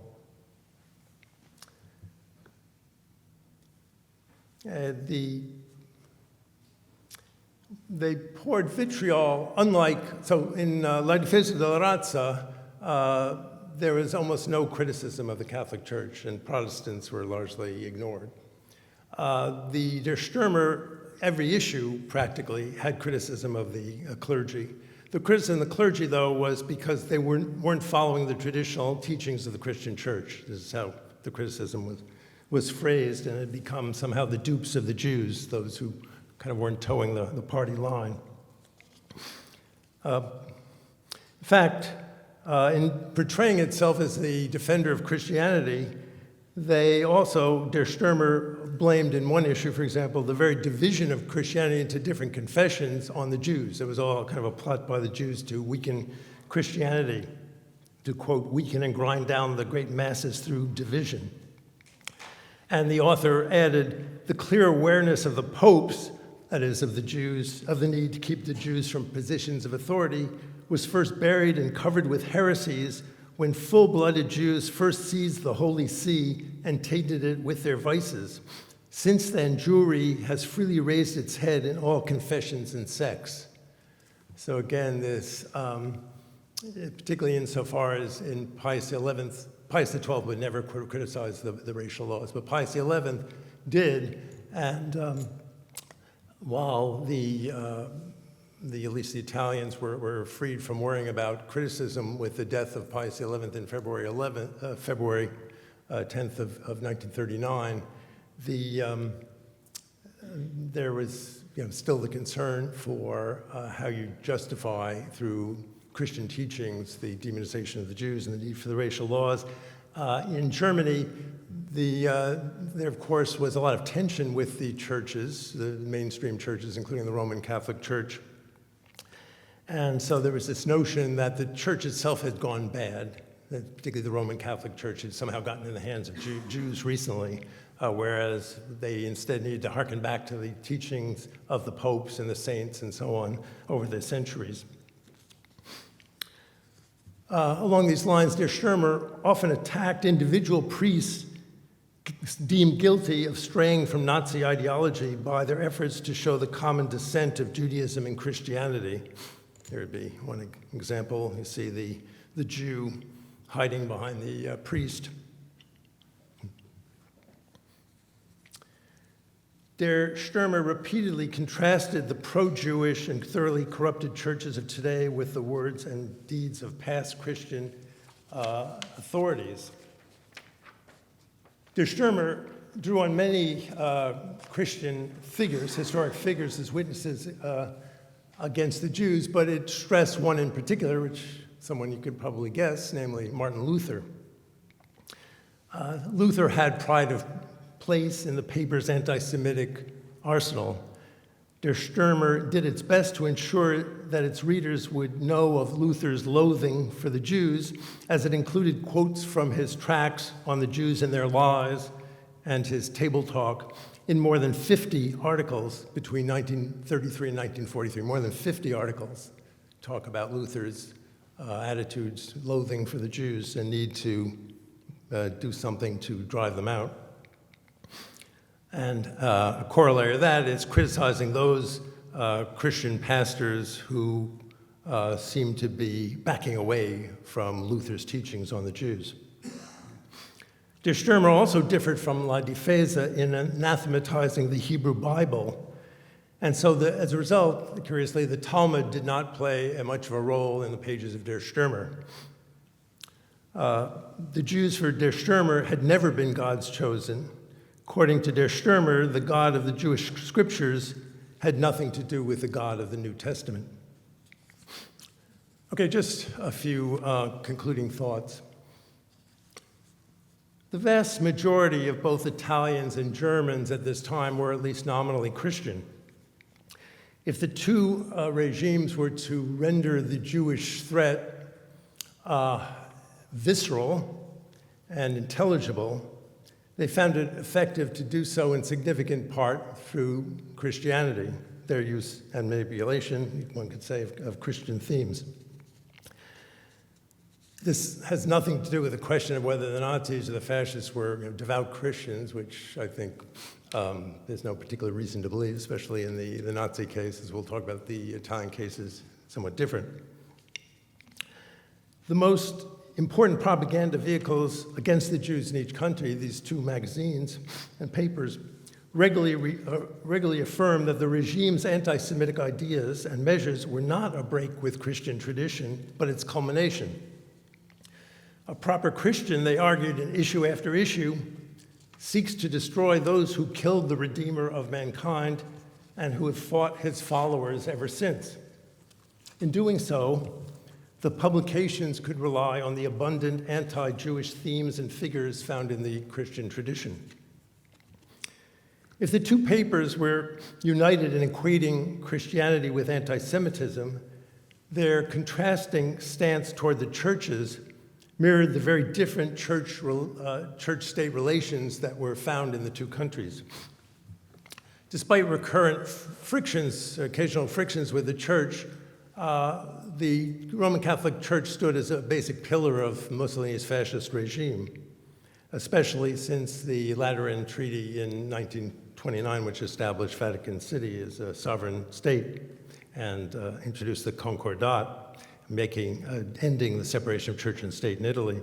They poured vitriol, so in La Difesa de la Raza, there was almost no criticism of the Catholic Church, and Protestants were largely ignored. The Der Stürmer, every issue practically had criticism of the clergy. The criticism of the clergy, though, was because they weren't following the traditional teachings of the Christian Church. This is how the criticism was phrased, and it had become somehow the dupes of the Jews, those who kind of weren't towing the party line. In fact, in portraying itself as the defender of Christianity, they also, Der Stürmer blamed in one issue, for example, the very division of Christianity into different confessions on the Jews. It was all kind of a plot by the Jews to weaken Christianity, to, quote, weaken and grind down the great masses through division. And the author added, the clear awareness of the popes, that is, of the Jews, of the need to keep the Jews from positions of authority, was first buried and covered with heresies when full-blooded Jews first seized the Holy See and tainted it with their vices. Since then, Jewry has freely raised its head in all confessions and sects. So again, this, particularly insofar as in Pius XI would never criticize the racial laws, but Pius XI did, and while at least the Italians were freed from worrying about criticism with the death of Pius XI in February 10th of 1939, there was still the concern for how you justify through Christian teachings the demonization of the Jews and the need for the racial laws. In Germany, there, of course, was a lot of tension with the churches, the mainstream churches, including the Roman Catholic Church. And so there was this notion that the church itself had gone bad, that particularly the Roman Catholic Church had somehow gotten in the hands of Jews recently, whereas they instead needed to hearken back to the teachings of the popes and the saints and so on over the centuries. Along these lines, Der Stürmer often attacked individual priests deemed guilty of straying from Nazi ideology by their efforts to show the common descent of Judaism and Christianity. There would be one example. You see the Jew hiding behind the priest. Der Stürmer repeatedly contrasted the pro-Jewish and thoroughly corrupted churches of today with the words and deeds of past Christian authorities. Der Stürmer drew on many Christian figures, historic figures, as witnesses against the Jews, but it stressed one in particular, which someone you could probably guess, namely Martin Luther. Luther had pride of place in the paper's anti-Semitic arsenal. Der Stürmer did its best to ensure that its readers would know of Luther's loathing for the Jews, as it included quotes from his tracts on the Jews and their lies and his table talk in more than 50 articles between 1933 and 1943. More than 50 articles talk about Luther's attitudes, loathing for the Jews, and need to do something to drive them out. And a corollary of that is criticizing those Christian pastors who seem to be backing away from Luther's teachings on the Jews. Der Stürmer also differed from La Difesa in anathematizing the Hebrew Bible. And so as a result, curiously, the Talmud did not play much of a role in the pages of Der Stürmer. The Jews for Der Stürmer had never been God's chosen. According to Der Stürmer, the God of the Jewish scriptures had nothing to do with the God of the New Testament. Okay, just a few concluding thoughts. The vast majority of both Italians and Germans at this time were at least nominally Christian. If the two regimes were to render the Jewish threat visceral and intelligible, they found it effective to do so in significant part through Christianity, their use and manipulation, one could say, of Christian themes. This has nothing to do with the question of whether the Nazis or the fascists were devout Christians, which I think there's no particular reason to believe, especially in the Nazi case. As we'll talk about, the Italian case is somewhat different. The most important propaganda vehicles against the Jews in each country, these two magazines and papers, regularly affirm that the regime's anti-Semitic ideas and measures were not a break with Christian tradition, but its culmination. A proper Christian, they argued in issue after issue, seeks to destroy those who killed the Redeemer of mankind and who have fought his followers ever since. In doing so, the publications could rely on the abundant anti-Jewish themes and figures found in the Christian tradition. If the two papers were united in equating Christianity with anti-Semitism, their contrasting stance toward the churches mirrored the very different church-state relations that were found in the two countries. Despite recurrent frictions, occasional frictions with the church, the Roman Catholic Church stood as a basic pillar of Mussolini's fascist regime, especially since the Lateran Treaty in 1929, which established Vatican City as a sovereign state and introduced the Concordat, ending the separation of church and state in Italy.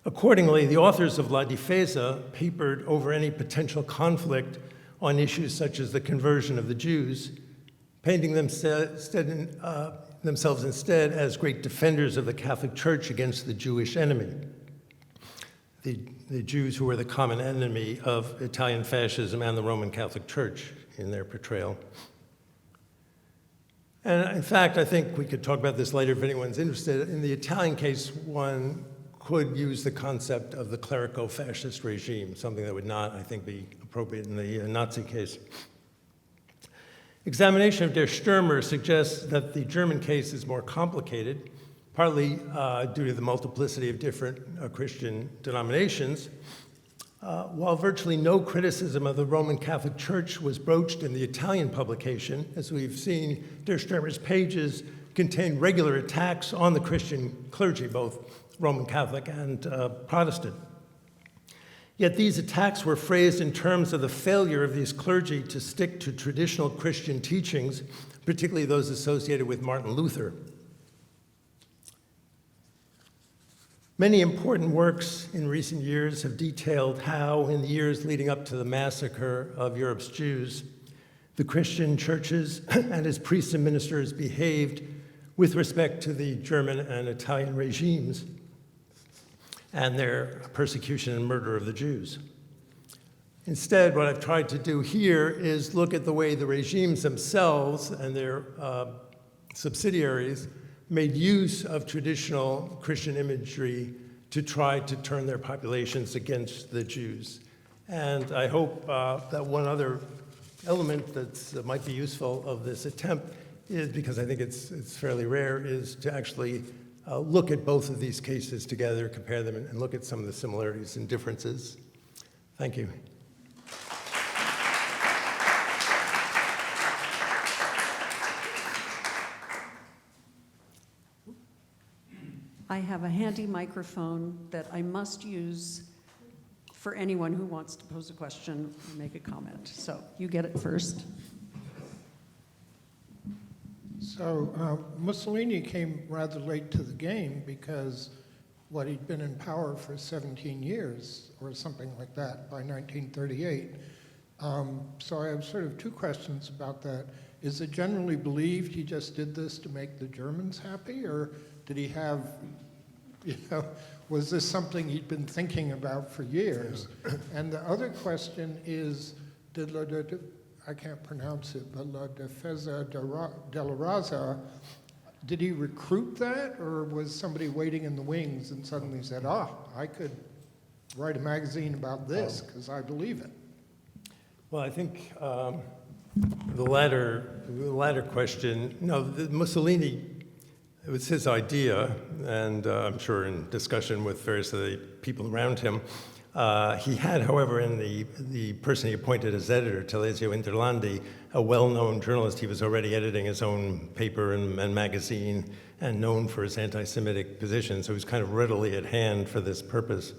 Accordingly, the authors of La Difesa papered over any potential conflict on issues such as the conversion of the Jews, painting themselves instead as great defenders of the Catholic Church against the Jewish enemy, the Jews who were the common enemy of Italian fascism and the Roman Catholic Church in their portrayal. And in fact, I think we could talk about this later if anyone's interested. In the Italian case, one could use the concept of the clerico-fascist regime, something that would not, I think, be appropriate in the Nazi case. Examination of Der Stürmer suggests that the German case is more complicated, partly due to the multiplicity of different Christian denominations. While virtually no criticism of the Roman Catholic Church was broached in the Italian publication, as we've seen, Der Stürmer's pages contain regular attacks on the Christian clergy, both Roman Catholic and Protestant. Yet these attacks were phrased in terms of the failure of these clergy to stick to traditional Christian teachings, particularly those associated with Martin Luther. Many important works in recent years have detailed how, in the years leading up to the massacre of Europe's Jews, the Christian churches and its priests and ministers behaved with respect to the German and Italian regimes and their persecution and murder of the Jews. Instead, what I've tried to do here is look at the way the regimes themselves and their subsidiaries made use of traditional Christian imagery to try to turn their populations against the Jews. And I hope that one other element that might be useful of this attempt is, because I think it's fairly rare, is to actually look at both of these cases together, compare them, and look at some of the similarities and differences. Thank you. I have a handy microphone that I must use for anyone who wants to pose a question or make a comment. So you get it first. So Mussolini came rather late to the game because he'd been in power for 17 years or something like that by 1938. So I have sort of two questions about that. Is it generally believed he just did this to make the Germans happy, or did he have, was this something he'd been thinking about for years? And the other question is, did I can't pronounce it, but La Defensa de la Raza, did he recruit that, or was somebody waiting in the wings and suddenly said, I could write a magazine about this because I believe it? Well, I think the latter question, no, Mussolini, it was his idea, and I'm sure in discussion with various of the people around him. He had, however, in the person he appointed as editor, Telesio Interlandi, a well-known journalist. He was already editing his own paper and magazine and known for his anti-Semitic position, so he was kind of readily at hand for this purpose.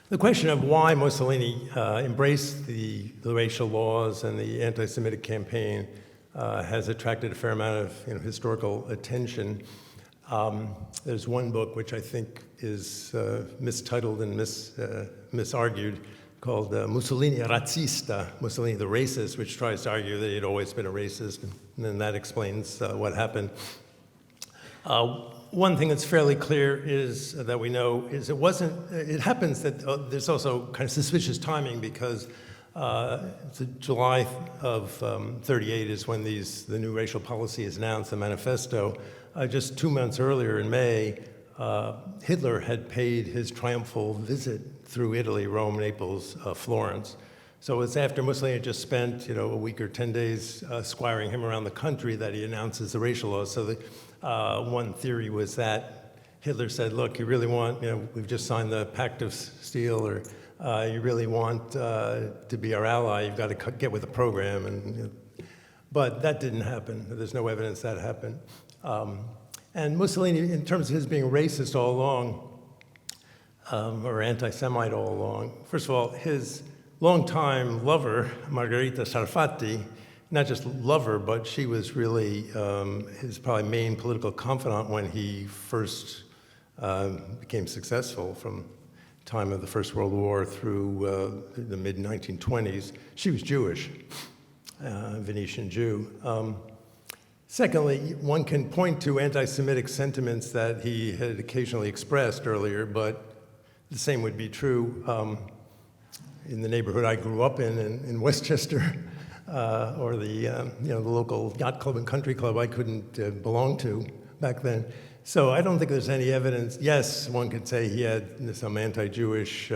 The question of why Mussolini embraced the racial laws and the anti-Semitic campaign has attracted a fair amount of historical attention. There's one book which I think is mistitled and misargued, called Mussolini Razzista, Mussolini the Racist, which tries to argue that he'd always been a racist, and then that explains what happened. One thing that's fairly clear is that we know is it happens that there's also kind of suspicious timing, because July of 38 is when the new racial policy is announced, the Manifesto. Just 2 months earlier in May, Hitler had paid his triumphal visit through Italy, Rome, Naples, Florence. So it's after Mussolini had just spent, a week or 10 days squiring him around the country that he announces the racial laws. So one theory was that Hitler said, look, you really want, we've just signed the Pact of Steel, or you really want to be our ally, you've got to get with the program. But that didn't happen. There's no evidence that happened. And Mussolini, in terms of his being racist all along, or anti-Semite all along, first of all, his longtime lover, Margherita Sarfatti, not just lover, but she was really his probably main political confidant when he first became successful from the time of the First World War through the mid-1920s. She was Jewish, Venetian Jew. Secondly, one can point to anti-Semitic sentiments that he had occasionally expressed earlier, but the same would be true in the neighborhood I grew up in Westchester, or the local yacht club and country club I couldn't belong to back then. So I don't think there's any evidence. Yes, one could say he had some anti-Jewish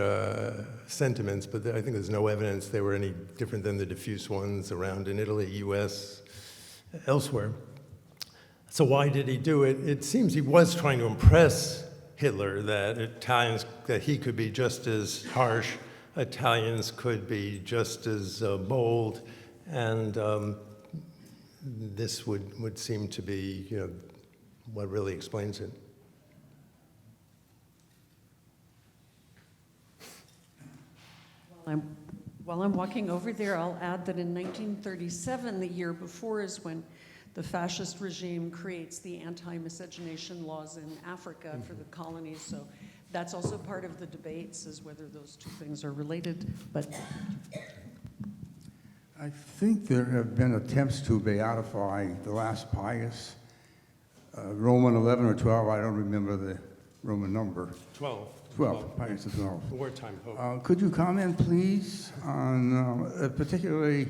sentiments, but I think there's no evidence they were any different than the diffuse ones around in Italy, US, elsewhere. So why did he do it? It seems he was trying to impress Hitler that he could be just as harsh, Italians could be just as bold, and this would seem to be what really explains it. While I'm walking over there, I'll add that in 1937, the year before, is when the fascist regime creates the anti-miscegenation laws in Africa for the colonies. So that's also part of the debates, is whether those two things are related. But I think there have been attempts to beatify the last pious, Roman 11 or 12, I don't remember the Roman number. 12. 12, Pius XII. The wartime pope. Could you comment, please, on particularly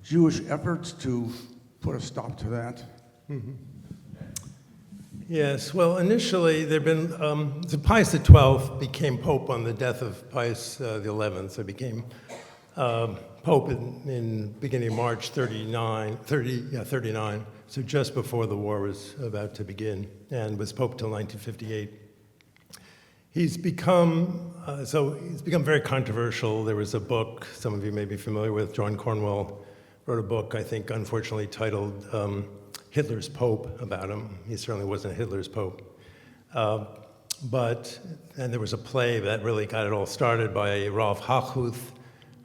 Jewish efforts to put a stop to that? Mm-hmm. Yes, well, initially there have been, so Pius XII became pope on the death of Pius XI, so he became pope in beginning of March 39, so just before the war was about to begin, and was pope till 1958. He's become very controversial. There was a book, some of you may be familiar with, John Cornwell wrote a book, I think, unfortunately titled Hitler's Pope, about him. He certainly wasn't Hitler's Pope. And there was a play that really got it all started by Rolf Hochhuth,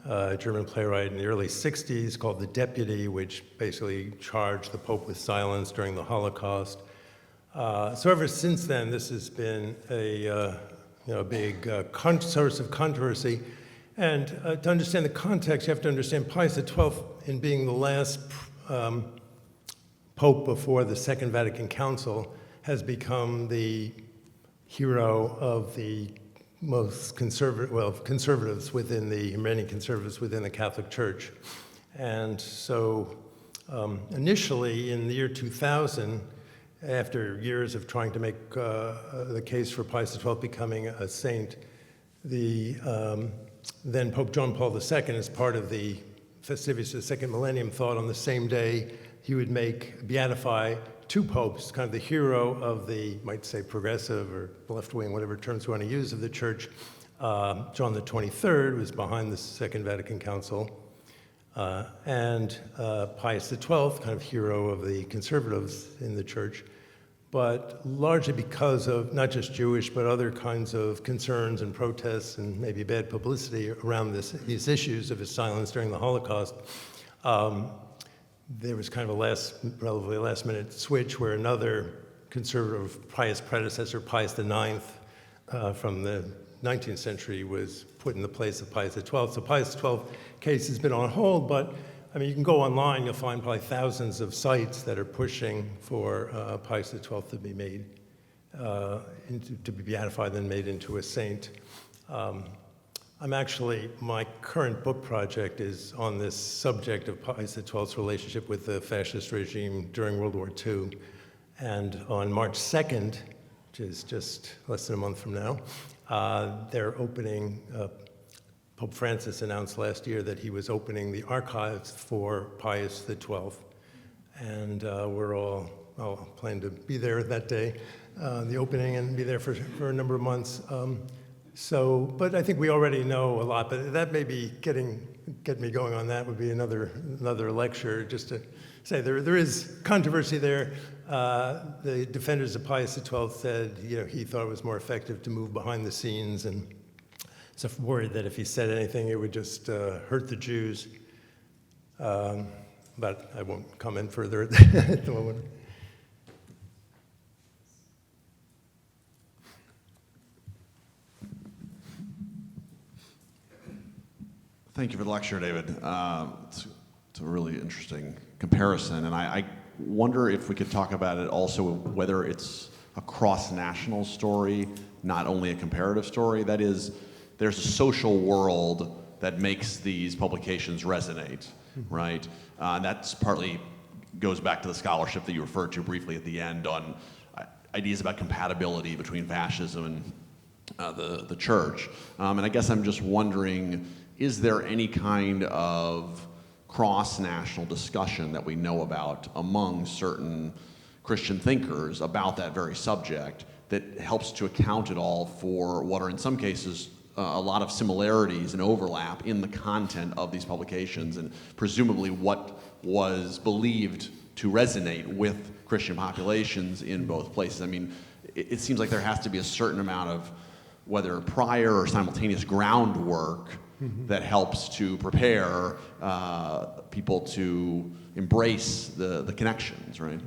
a German playwright in the early 60s, called The Deputy, which basically charged the Pope with silence during the Holocaust. So ever since then, this has been a big source of controversy. And to understand the context, you have to understand Pius XII, in being the last pope before the Second Vatican Council, has become the hero of the most conservatives within the remaining conservatives within the Catholic Church. And so initially in the year 2000, after years of trying to make the case for Pius XII becoming a saint, the then Pope John Paul II, as part of the festivities of the second millennium, thought on the same day he would beatify two popes, kind of the hero of the, might say, progressive or left wing, whatever terms we want to use, of the church. John the 23rd was behind the Second Vatican Council, and Pius XII, kind of hero of the conservatives in the church, but largely because of not just Jewish, but other kinds of concerns and protests and maybe bad publicity around these issues of his silence during the Holocaust. There was kind of a relatively last-minute switch where another conservative pious predecessor, Pius IX, from the 19th century, was put in the place of Pius XII. So Pius XII case has been on hold, but I mean, you can go online, you'll find probably thousands of sites that are pushing for Pius XII to be made, to be beatified and made into a saint. My current book project is on this subject of Pius XII's relationship with the fascist regime during World War II. And on March 2nd, which is just less than a month from now, they're opening, Pope Francis announced last year that he was opening the archives for Pius XII. And we're all plan to be there that day, the opening, and be there for a number of months. But I think we already know a lot, but that may be get me going on that would be another lecture, just to say there is controversy there. The defenders of Pius XII said, he thought it was more effective to move behind the scenes, and so worried that if he said anything, it would just hurt the Jews. But I won't comment further at the moment. Thank you for the lecture, David. It's a really interesting comparison, and I wonder if we could talk about it also, whether it's a cross-national story, not only a comparative story. That is, there's a social world that makes these publications resonate, right? And that's partly goes back to the scholarship that you referred to briefly at the end on ideas about compatibility between fascism and the church. And I guess I'm just wondering, is there any kind of cross-national discussion that we know about among certain Christian thinkers about that very subject that helps to account at all for what are in some cases a lot of similarities and overlap in the content of these publications, and presumably what was believed to resonate with Christian populations in both places? I mean, it seems like there has to be a certain amount of whether prior or simultaneous groundwork that helps to prepare people to embrace the connections, right?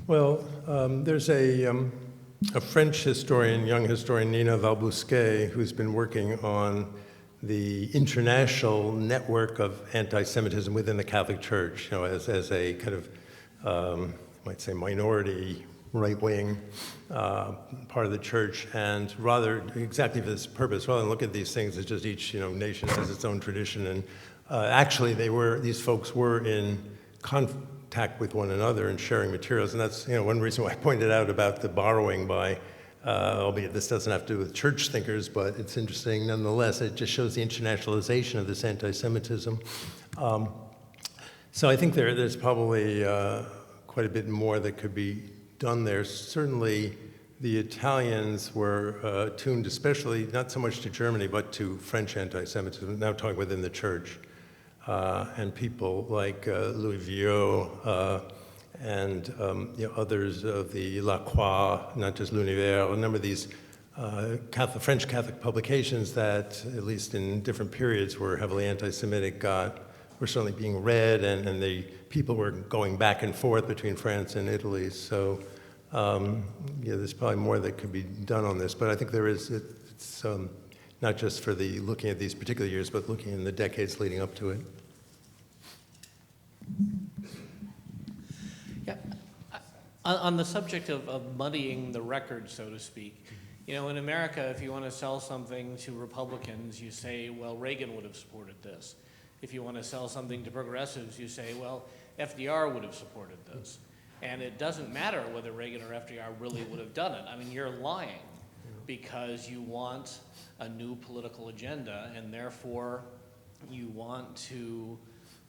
Well, there's a French historian, young historian, Nina Valbousquet, who's been working on the international network of anti-Semitism within the Catholic Church, as a kind of, might say, minority right-wing part of the church, and rather exactly for this purpose, rather than look at these things as just each nation has its own tradition. And actually, these folks were in contact with one another and sharing materials, and that's one reason why I pointed out about the borrowing by, albeit this doesn't have to do with church thinkers, but it's interesting nonetheless. It just shows the internationalization of this anti-Semitism. So I think there's probably quite a bit more that could be done there. Certainly, the Italians were attuned, especially not so much to Germany, but to French anti-Semitism. Now talking within the church, and people like Louis Viau and others of the La Croix, not just L'Univers, a number of these French Catholic publications that, at least in different periods, were heavily anti-Semitic, were certainly being read, and the people were going back and forth between France and Italy. So, there's probably more that could be done on this, but I think there is. It's not just for looking at these particular years, but looking in the decades leading up to it. Yeah, on the subject of muddying the record, so to speak, in America, if you want to sell something to Republicans, you say, well, Reagan would have supported this. If you want to sell something to progressives, you say, well, FDR would have supported this. And it doesn't matter whether Reagan or FDR really would have done it. I mean, you're lying because you want a new political agenda, and therefore you want to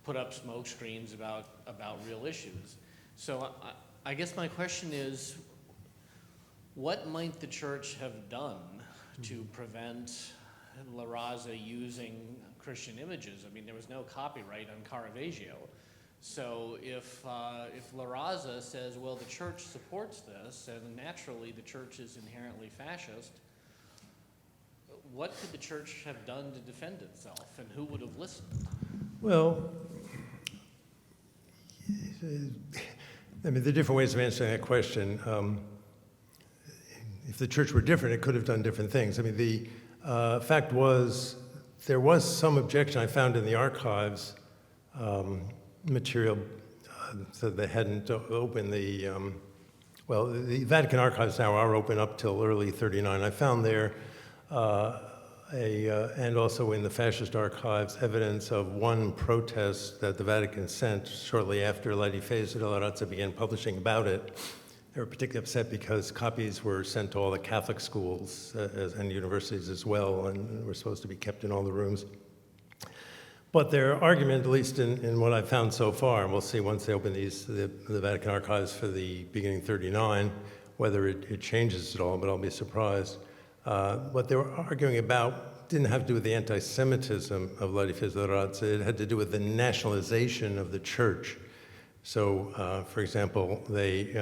put up smoke screens about real issues. So I guess my question is, what might the church have done to prevent La Raza using Christian images? I mean, there was no copyright on Caravaggio. So if La Raza says, well, the church supports this, and naturally the church is inherently fascist, what could the church have done to defend itself, and who would have listened? Well, I mean, there are different ways of answering that question. If the church were different, it could have done different things. I mean, the fact was, there was some objection I found in the archives material that they hadn't opened the, well, the Vatican archives now are open up till early '39. I found there and also in the fascist archives, evidence of one protest that the Vatican sent shortly after La Difesa della Razza began publishing about it. They were particularly upset because copies were sent to all the Catholic schools and universities as well, and were supposed to be kept in all the rooms. But their argument, at least in what I've found so far, and we'll see once they open the Vatican archives for the beginning '39, whether it changes at all, but I'll be surprised. What they were arguing about didn't have to do with the anti-Semitism of La Difesa della Razza. It had to do with the nationalization of the church. So, for example, they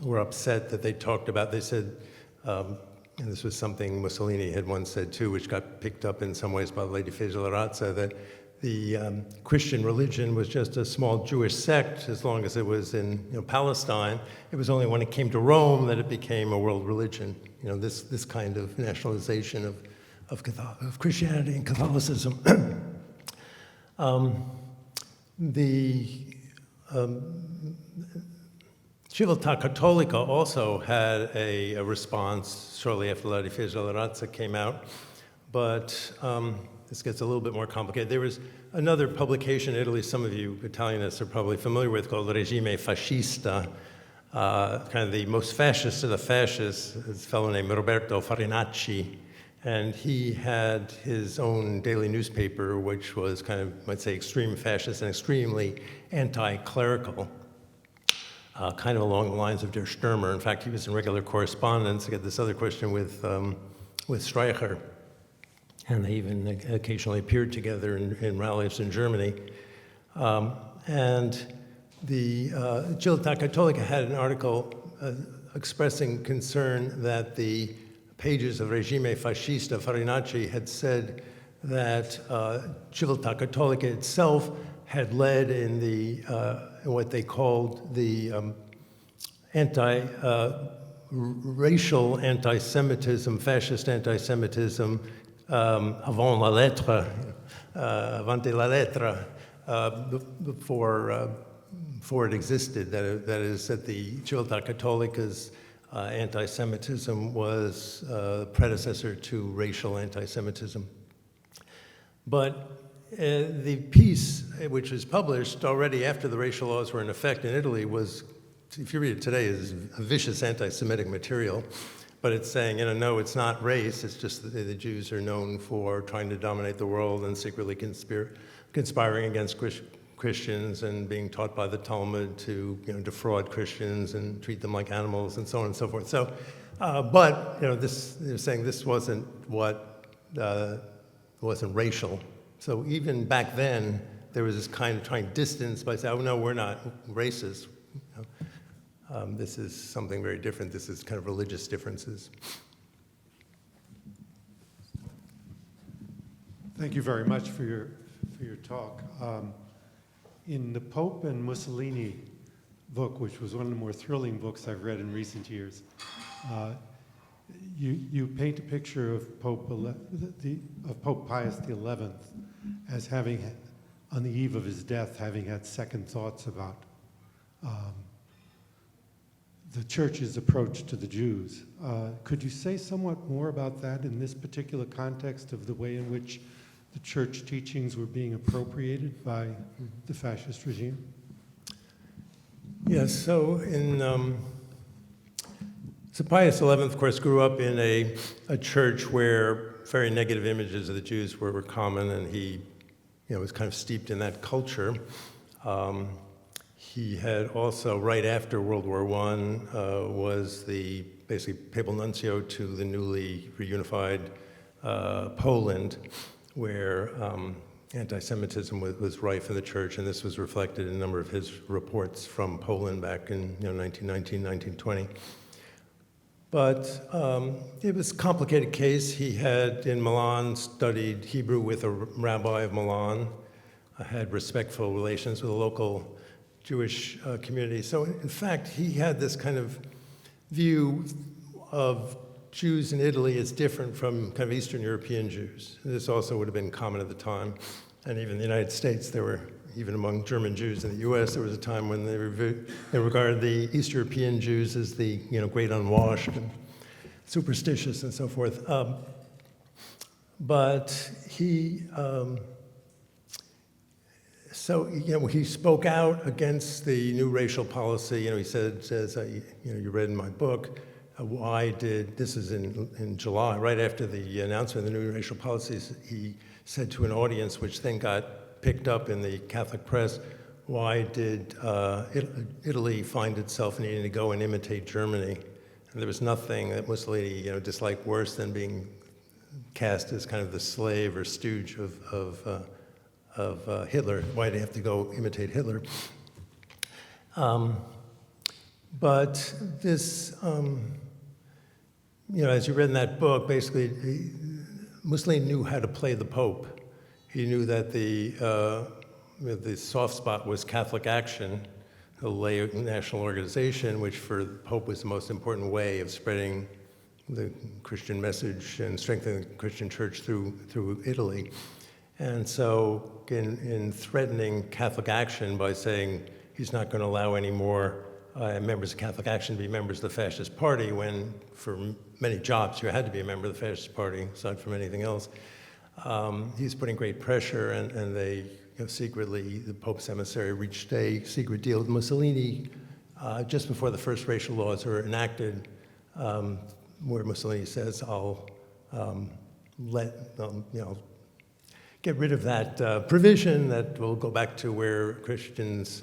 were upset that they talked about, they said, and this was something Mussolini had once said too, which got picked up in some ways by La Difesa della Razza, that the Christian religion was just a small Jewish sect as long as it was in Palestine. It was only when it came to Rome that it became a world religion. This kind of nationalization of Christianity and Catholicism. The Civiltà Cattolica also had a response shortly after La Difesa della Razza came out, but this gets a little bit more complicated. There was another publication in Italy, some of you Italianists are probably familiar with, called Regime Fascista, kind of the most fascist of the fascists, a fellow named Roberto Farinacci, and he had his own daily newspaper, which was kind of, let's say, extreme fascist and extremely anti-clerical, kind of along the lines of Der Stürmer. In fact, he was in regular correspondence. I got this other question with Streicher, and they even occasionally appeared together in rallies in Germany. And the Civiltà Cattolica had an article expressing concern that the pages of Regime Fascista Farinacci had said that Civiltà Cattolica itself had led in the what they called the racial anti-Semitism, fascist anti-Semitism, avant la lettre, avant la lettre, before it existed. That is, that the Civiltà Cattolica's anti-Semitism was predecessor to racial anti-Semitism. But the piece, which was published already after the racial laws were in effect in Italy, was, if you read it today, is vicious anti-Semitic material. But it's saying, no, it's not race. It's just that the Jews are known for trying to dominate the world and secretly conspiring against Christians and being taught by the Talmud to defraud Christians and treat them like animals and so on and so forth. So, but they're saying this wasn't wasn't racial. So even back then, there was this kind of trying to distance by saying, oh no, we're not racist. This is something very different. This is kind of religious differences. Thank you very much for your talk. In the Pope and Mussolini book, which was one of the more thrilling books I've read in recent years, you paint a picture of Pope Pius XI as having, on the eve of his death, having had second thoughts about the church's approach to the Jews. Could you say somewhat more about that in this particular context of the way in which the church teachings were being appropriated by the fascist regime? Yes, so so Pius XI, of course, grew up in a church where very negative images of the Jews were common, and he was kind of steeped in that culture. He had also, right after World War I, was the basically papal nuncio to the newly reunified Poland, where anti-Semitism was rife in the church, and this was reflected in a number of his reports from Poland back in 1919, 1920. But it was a complicated case. He had, in Milan, studied Hebrew with a rabbi of Milan, had respectful relations with a local Jewish community. So in fact, he had this kind of view of Jews in Italy as different from kind of Eastern European Jews. This also would have been common at the time. And even in the United States, there were, even among German Jews in the US, there was a time when they regarded the East European Jews as the great unwashed and superstitious and so forth. But he, so he spoke out against the new racial policy. He said, as you read in my book, this is in July, right after the announcement of the new racial policies, he said to an audience, which then got picked up in the Catholic press, why did Italy find itself needing to go and imitate Germany? And there was nothing that Mussolini disliked worse than being cast as kind of the slave or stooge of Hitler. Why did he have to go imitate Hitler? But this, as you read in that book, basically, Mussolini knew how to play the Pope. He knew that the soft spot was Catholic Action, a lay national organization, which for the Pope was the most important way of spreading the Christian message and strengthening the Christian church through Italy. And so in threatening Catholic Action by saying he's not going to allow any more members of Catholic Action to be members of the Fascist Party, when for many jobs you had to be a member of the Fascist Party, aside from anything else, he's putting great pressure, and they secretly, the Pope's emissary reached a secret deal with Mussolini just before the first racial laws were enacted, where Mussolini says, I'll get rid of that provision that will go back to where Christians,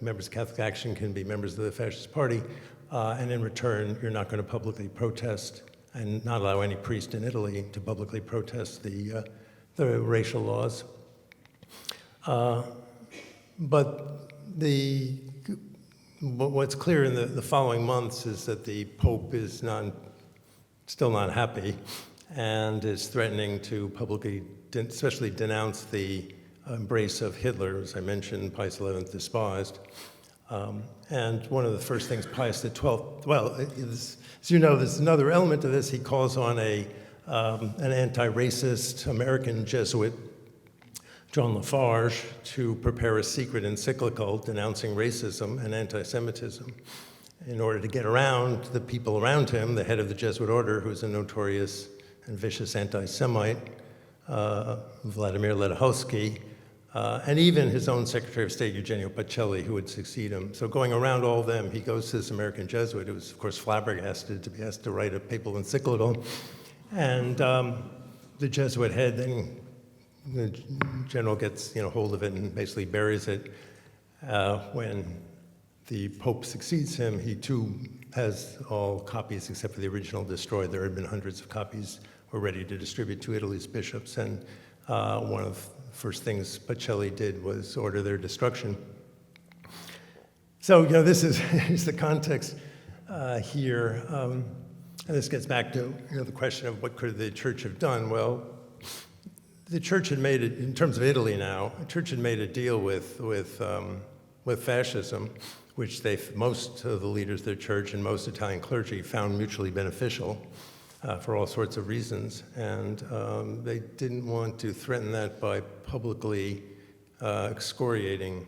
members of Catholic Action, can be members of the Fascist Party, and in return, you're not going to publicly protest and not allow any priest in Italy to publicly protest the racial laws. But what's clear in the following months is that the Pope is still not happy and is threatening to publicly, especially denounce the embrace of Hitler, as I mentioned, Pius XI despised. And one of the first things Pius XII, as you know, there's another element to this. He calls on an anti-racist American Jesuit, John Lafarge, to prepare a secret encyclical denouncing racism and anti-Semitism in order to get around the people around him, the head of the Jesuit order, who's a notorious and vicious anti-Semite, Vladimir Ledachowski, and even his own Secretary of State, Eugenio Pacelli, who would succeed him. So going around all of them, he goes to this American Jesuit, who was, of course, flabbergasted to be asked to write a papal encyclical. And the Jesuit head, then the general gets hold of it and basically buries it. When the Pope succeeds him, he too has all copies except for the original destroyed. There had been hundreds of copies were ready to distribute to Italy's bishops, and one of the first things Pacelli did was order their destruction. So this is the context here, and this gets back to the question of what could the church have done. Well, the church had made it, in terms of Italy now, the church had made a deal with fascism, which most of the leaders of the church and most Italian clergy found mutually beneficial for all sorts of reasons. And they didn't want to threaten that by publicly excoriating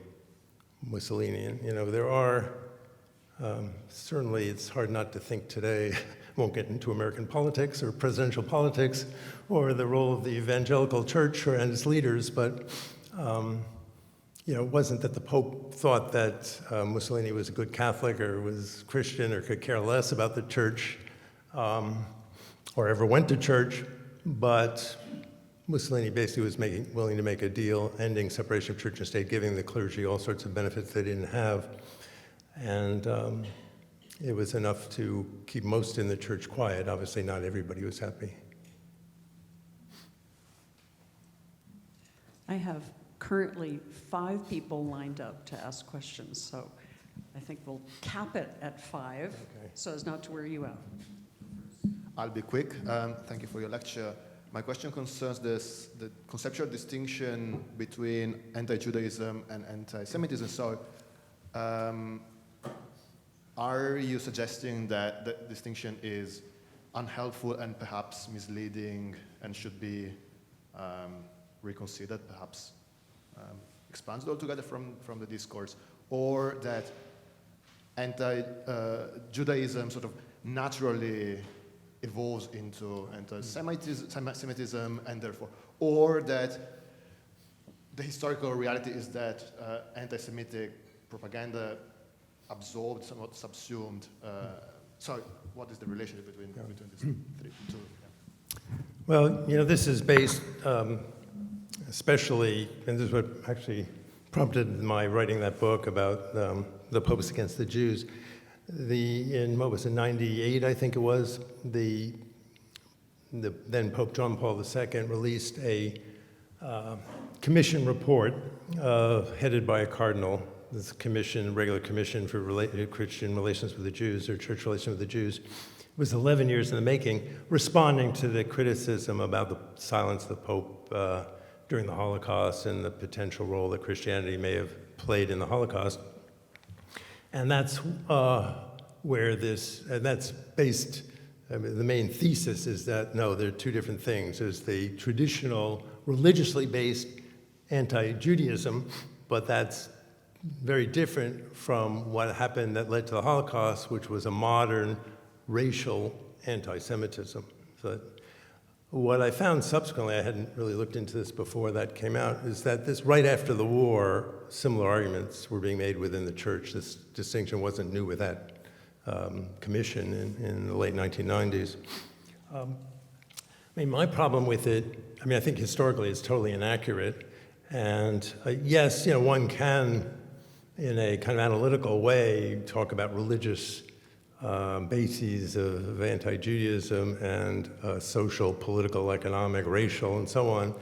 Mussolini. And, there are Certainly, it's hard not to think today, won't get into American politics or presidential politics or the role of the evangelical church and its leaders, but it wasn't that the Pope thought that Mussolini was a good Catholic or was Christian or could care less about the church or ever went to church, but Mussolini basically was willing to make a deal, ending separation of church and state, giving the clergy all sorts of benefits they didn't have. And it was enough to keep most in the church quiet. Obviously, not everybody was happy. I have currently 5 people lined up to ask questions, so I think we'll cap it at 5, so as not to wear you out. I'll be quick. Thank you for your lecture. My question concerns the conceptual distinction between anti-Judaism and anti-Semitism. So, are you suggesting that the distinction is unhelpful and perhaps misleading and should be reconsidered, perhaps expanded altogether from the discourse, or that anti-Judaism sort of naturally evolves into anti-Semitism, and therefore, or that the historical reality is that anti-Semitic propaganda absorbed, somewhat subsumed. So, what is the relationship between these two? Yeah. Well, this is based especially, and this is what actually prompted my writing that book about the popes against the Jews. In what was it, 98, I think it was, the then Pope John Paul II released a commission report headed by a cardinal. This commission, regular commission for Christian relations with the Jews, or church relations with the Jews. It was 11 years in the making, responding to the criticism about the silence of the Pope during the Holocaust and the potential role that Christianity may have played in the Holocaust. And that's that's based, the main thesis is that, no, there are two different things. There's the traditional religiously based anti-Judaism, but that's very different from what happened that led to the Holocaust, which was a modern racial anti-Semitism. So what I found subsequently, I hadn't really looked into this before that came out, is that this right after the war, similar arguments were being made within the church. This distinction wasn't new with that commission in the late 1990s. My problem with it, I think historically it's totally inaccurate. And yes, one can, in a kind of analytical way, talk about religious bases of anti-Judaism and social, political, economic, racial, and so on.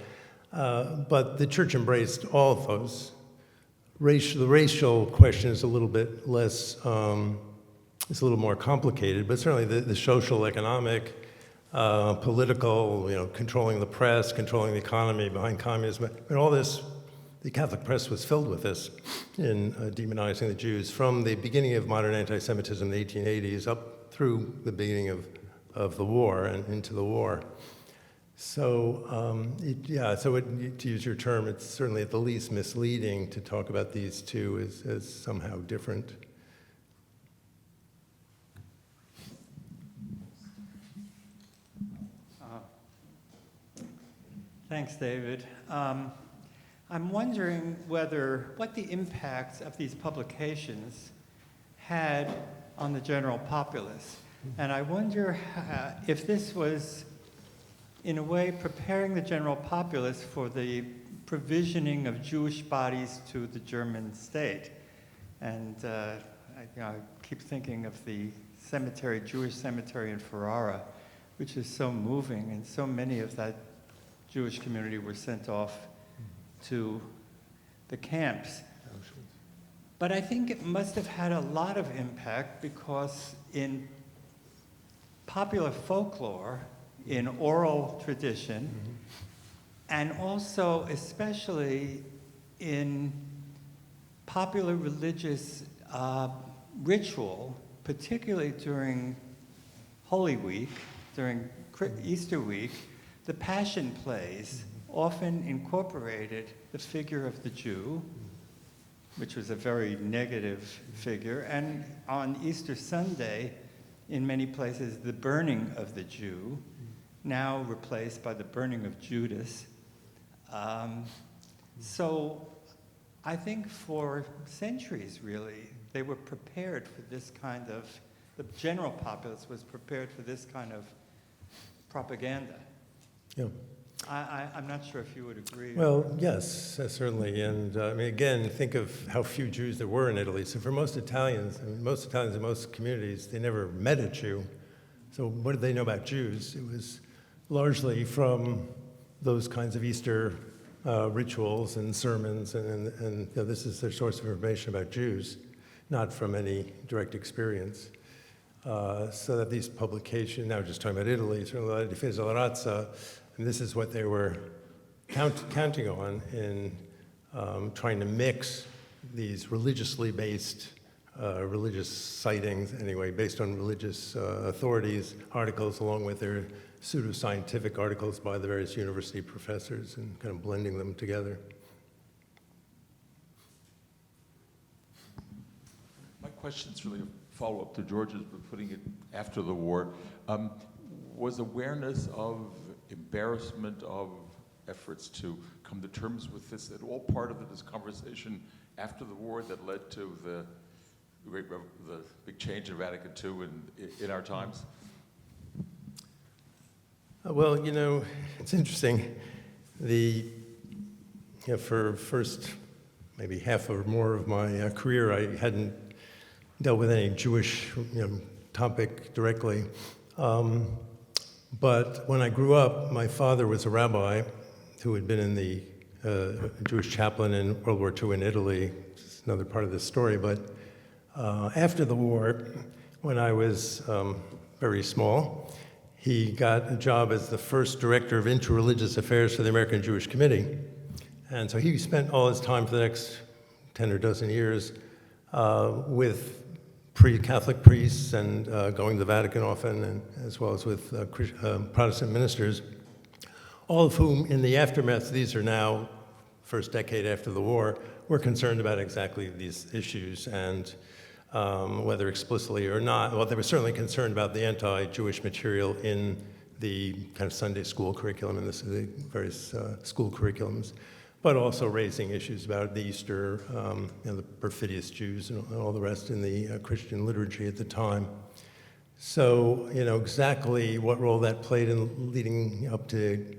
But the church embraced all of those. The racial question is a little bit less, it's a little more complicated, but certainly the social, economic, political, controlling the press, controlling the economy behind communism, and all this, the Catholic press was filled with this in demonizing the Jews from the beginning of modern anti-Semitism in the 1880s up through the beginning of the war and into the war. So, to use your term, it's certainly at the least misleading to talk about these two as somehow different. Thanks, David. I'm wondering what the impact of these publications had on the general populace. And I wonder if this was, in a way, preparing the general populace for the provisioning of Jewish bodies to the German state. And I keep thinking of the Jewish cemetery in Ferrara, which is so moving, and so many of that Jewish community were sent off to the camps. But I think it must have had a lot of impact because in popular folklore, in oral tradition, and also especially in popular religious ritual, particularly during Holy Week, during Easter week, the Passion plays often incorporated the figure of the Jew, which was a very negative figure. And on Easter Sunday, in many places, the burning of the Jew, now replaced by the burning of Judas. So I think for centuries, really, they were prepared for this kind of, the general populace was prepared for this kind of propaganda. Yeah. I'm not sure if you would agree. Well, yes, certainly. And I mean, again, think of how few Jews there were in Italy. So for most Italians, in most communities, they never met a Jew. So what did they know about Jews? It was largely from those kinds of Easter rituals and sermons, and you know, this is their source of information about Jews, not from any direct experience. So that these publications, now just talking about Italy, La Difesa della Razza, and this is what they were counting on in trying to mix these religiously based, religious sightings, anyway, based on religious authorities, articles, along with their pseudoscientific articles by the various university professors, and kind of blending them together. My question's really a follow-up to George's, but putting it after the war. Was awareness of embarrassment of efforts to come to terms with this at all part of this conversation after the war that led to the big change in Vatican II in our times? Well, you know, it's interesting. For first maybe half or more of my career, I hadn't dealt with any Jewish topic directly. But when I grew up, my father was a rabbi who had been in the Jewish chaplain in World War II in Italy. It's another part of this story. But after the war, when I was very small, he got a job as the first director of interreligious affairs for the American Jewish Committee. And so he spent all his time for the next 10 or dozen years with pre-Catholic priests and going to the Vatican often, and as well as with Protestant ministers, all of whom in the aftermath, these are now first decade after the war, were concerned about exactly these issues, and whether explicitly or not, well, they were certainly concerned about the anti-Jewish material in the kind of Sunday school curriculum and the various school curriculums, but also raising issues about the Easter, the perfidious Jews and all the rest in the Christian liturgy at the time. So, exactly what role that played in leading up to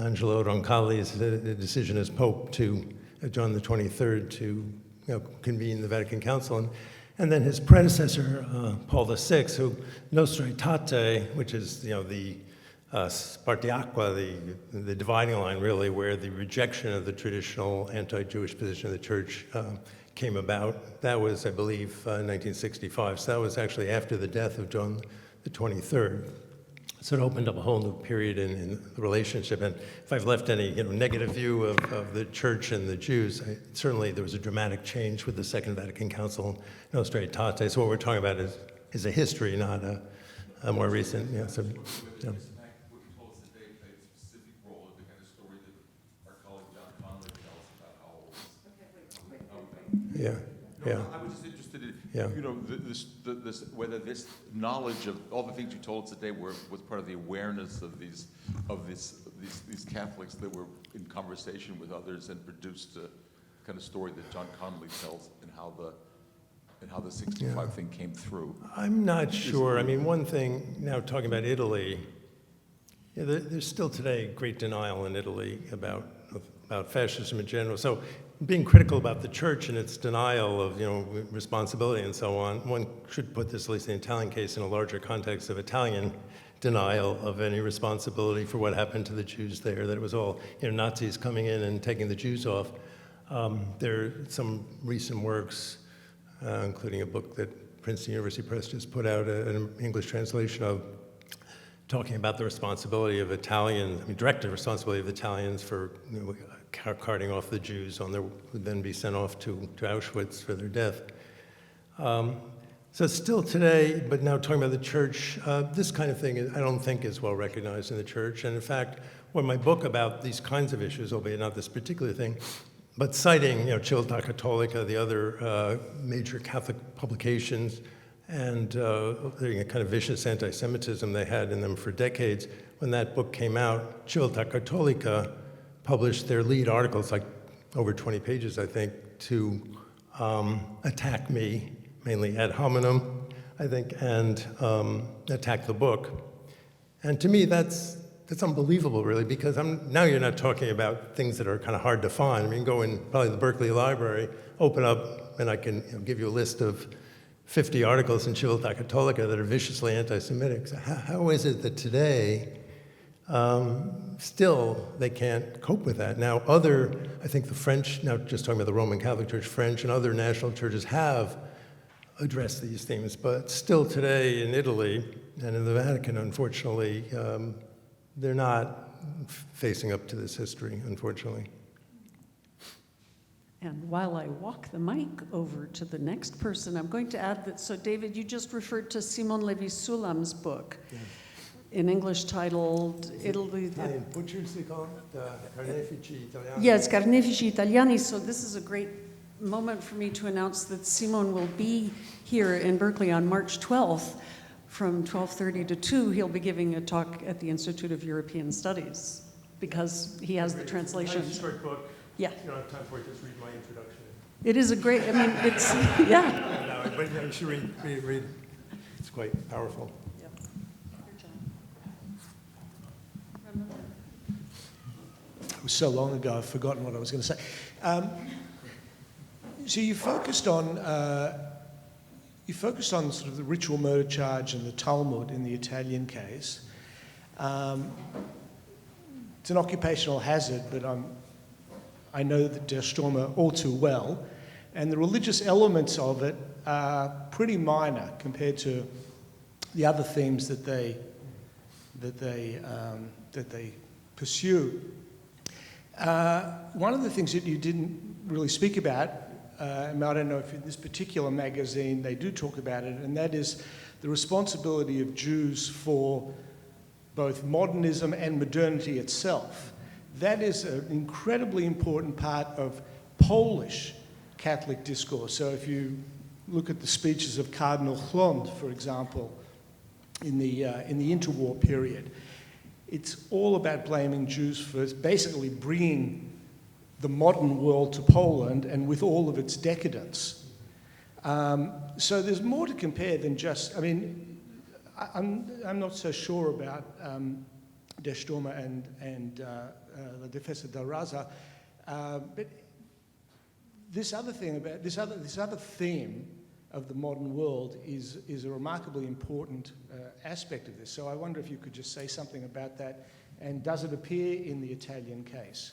Angelo Roncalli's decision as Pope to John the 23rd to convene the Vatican Council, and then his predecessor, Paul VI, who Nostra Aetate, which is the Spartiacque, the dividing line, really, where the rejection of the traditional anti-Jewish position of the church came about. That was, I believe, 1965. So that was actually after the death of John the 23rd. So it opened up a whole new period in the relationship. And if I've left any negative view of the church and the Jews, certainly there was a dramatic change with the Second Vatican Council, Nostra Aetate. So what we're talking about is a history, not a more recent. Yeah. I was just interested in, whether this knowledge of all the things you told us today was part of the awareness of these Catholics that were in conversation with others and produced a kind of story that John Connolly tells, and how the 65 thing came through. I'm not sure. I mean, one thing, now talking about Italy, there's still today great denial in Italy about fascism in general. So being critical about the church and its denial of responsibility and so on, one should put this, at least in the Italian case, in a larger context of Italian denial of any responsibility for what happened to the Jews there, that it was all Nazis coming in and taking the Jews off. There are some recent works, including a book that Princeton University Press just put out, an English translation of, talking about the responsibility of Italians, direct responsibility of Italians for carting off the Jews who would then be sent off to Auschwitz for their death. So still today, but now talking about the church, this kind of thing I don't think is well recognized in the church. And in fact, when my book about these kinds of issues, albeit not this particular thing, but citing, Civiltà Cattolica, the other major Catholic publications, and the kind of vicious anti-Semitism they had in them for decades. When that book came out, Civiltà Cattolica published their lead articles, like over 20 pages, I think, to attack me, mainly ad hominem, I think, and attack the book. And to me, that's unbelievable, really, because now you're not talking about things that are kind of hard to find. I mean, go in probably the Berkeley Library, open up, and I can give you a list of 50 articles in Civiltà Cattolica that are viciously anti-Semitic. So how is it that today, still, they can't cope with that? Now, I think the French, now just talking about the Roman Catholic Church, French and other national churches have addressed these themes, but still today in Italy and in the Vatican, unfortunately, they're not facing up to this history, unfortunately. And while I walk the mic over to the next person, I'm going to add that, so David, you just referred to Simon Levi-Sulam's book, yes, in English titled Italy. Italian butchers, they call it? Carnefici Italiani. Yes, Carnefici Italiani. So this is a great moment for me to announce that Simon will be here in Berkeley on March 12th from 12:30 to 2. He'll be giving a talk at the Institute of European Studies because he has the translations. Nice short book. Yeah. If you don't have time for it, just read my introduction. It is a great, I mean, it's, yeah. No, but you should read. It's quite powerful. Yep. It was so long ago, I've forgotten what I was going to say. So you focused on sort of the ritual murder charge and the Talmud in the Italian case. It's an occupational hazard, but I know that Der Stürmer all too well, and the religious elements of it are pretty minor compared to the other themes that they pursue. One of the things that you didn't really speak about, and I don't know if in this particular magazine they do talk about it, and that is the responsibility of Jews for both modernism and modernity itself. That is an incredibly important part of Polish Catholic discourse. So if you look at the speeches of Cardinal Chlond, for example, in the interwar period, it's all about blaming Jews for basically bringing the modern world to Poland and with all of its decadence. So there's more to compare than just, I mean, I'm not so sure about Der Stürmer and La Difesa da Raza, but this other thing about this other theme of the modern world is a remarkably important aspect of this. So I wonder if you could just say something about that, and does it appear in the Italian case?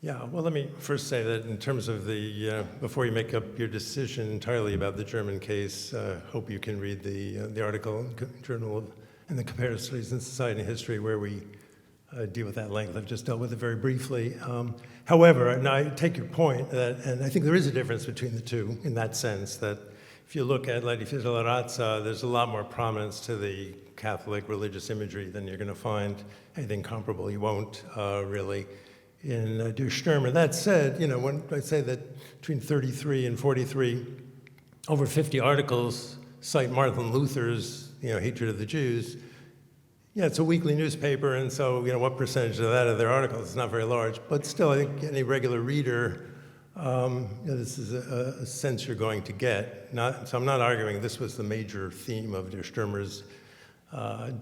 Yeah, well, let me first say that in terms of the, before you make up your decision entirely about the German case, hope you can read the article in the Journal in the Comparative Studies in Society and History where we deal with that length. I've just dealt with it very briefly. However, and I take your point, and I think there is a difference between the two in that sense, that if you look at La Difesa della Razza, there's a lot more prominence to the Catholic religious imagery than you're going to find anything comparable. You won't really in Der Stürmer. That said, when I say that between 33 and 43, over 50 articles cite Martin Luther's hatred of the Jews. Yeah, it's a weekly newspaper, and so what percentage of that of their articles is not very large, but still, I think any regular reader, this is a sense you're going to get. So I'm not arguing this was the major theme of Der Stürmer's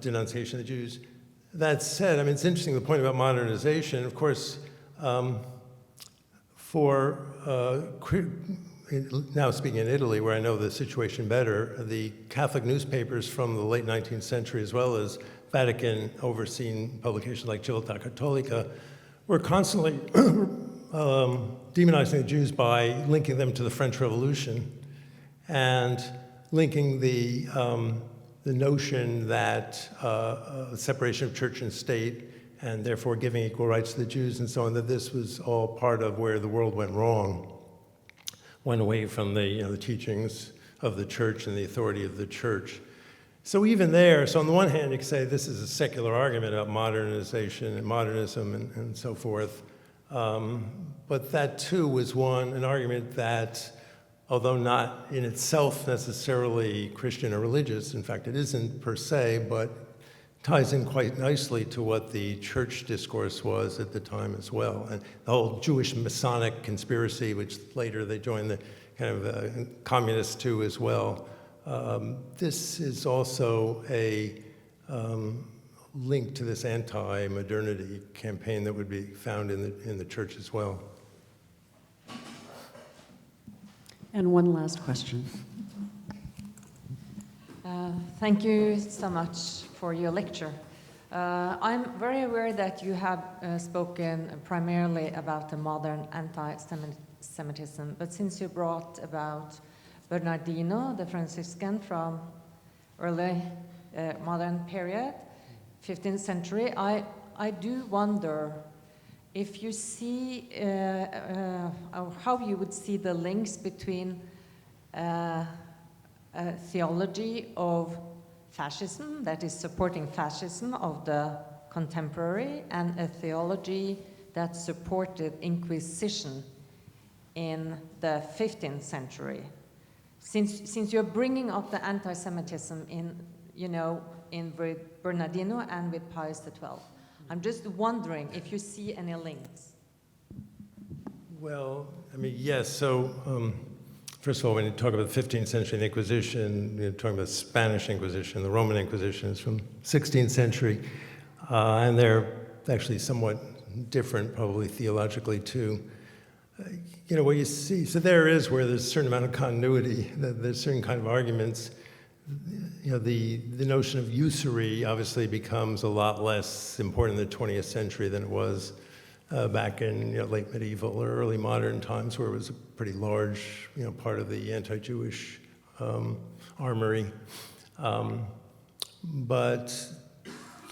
denunciation of the Jews. That said, I mean, it's interesting, the point about modernization. Of course, now speaking in Italy, where I know the situation better, the Catholic newspapers from the late 19th century, as well as Vatican overseen publications like Civiltà Cattolica, were constantly demonizing the Jews by linking them to the French Revolution and linking the notion that separation of church and state and therefore giving equal rights to the Jews and so on, that this was all part of where the world went wrong, went away from the teachings of the church and the authority of the church. So even there, so on the one hand, you could say this is a secular argument about modernization and modernism and so forth. But that too was an argument that, although not in itself necessarily Christian or religious, in fact it isn't per se, but ties in quite nicely to what the church discourse was at the time as well. And the whole Jewish Masonic conspiracy, which later they joined the kind of communists too as well. This is also a link to this anti-modernity campaign that would be found in the church as well. And one last question. Thank you so much for your lecture. I'm very aware that you have spoken primarily about the modern anti-Semitism, but since you brought about Bernardino, the Franciscan from early modern period, 15th century, I do wonder if you see, how you would see the links between a theology of fascism, that is supporting fascism of the contemporary, and a theology that supported Inquisition in the 15th century. Since you're bringing up the anti-Semitism in with Bernardino and with Pius XII, I'm just wondering if you see any links. Well, I mean, yes. So, first of all, when you talk about the 15th century Inquisition, you're talking about the Spanish Inquisition. The Roman Inquisition is from 16th century, and they're actually somewhat different, probably theologically too. What you see, so there is where there's a certain amount of continuity, there's certain kind of arguments. The notion of usury obviously becomes a lot less important in the 20th century than it was back in late medieval or early modern times, where it was a pretty large part of the anti-Jewish armory. But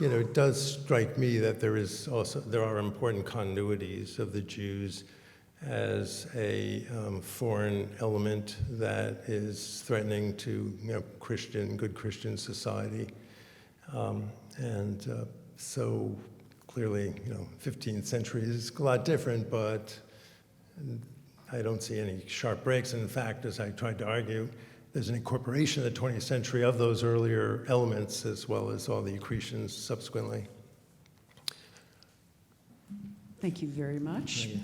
it does strike me that there are important continuities of the Jews as a foreign element that is threatening to good Christian society. So clearly, 15th century is a lot different, but I don't see any sharp breaks. And in fact, as I tried to argue, there's an incorporation in the 20th century of those earlier elements as well as all the accretions subsequently. Thank you very much. Thank you.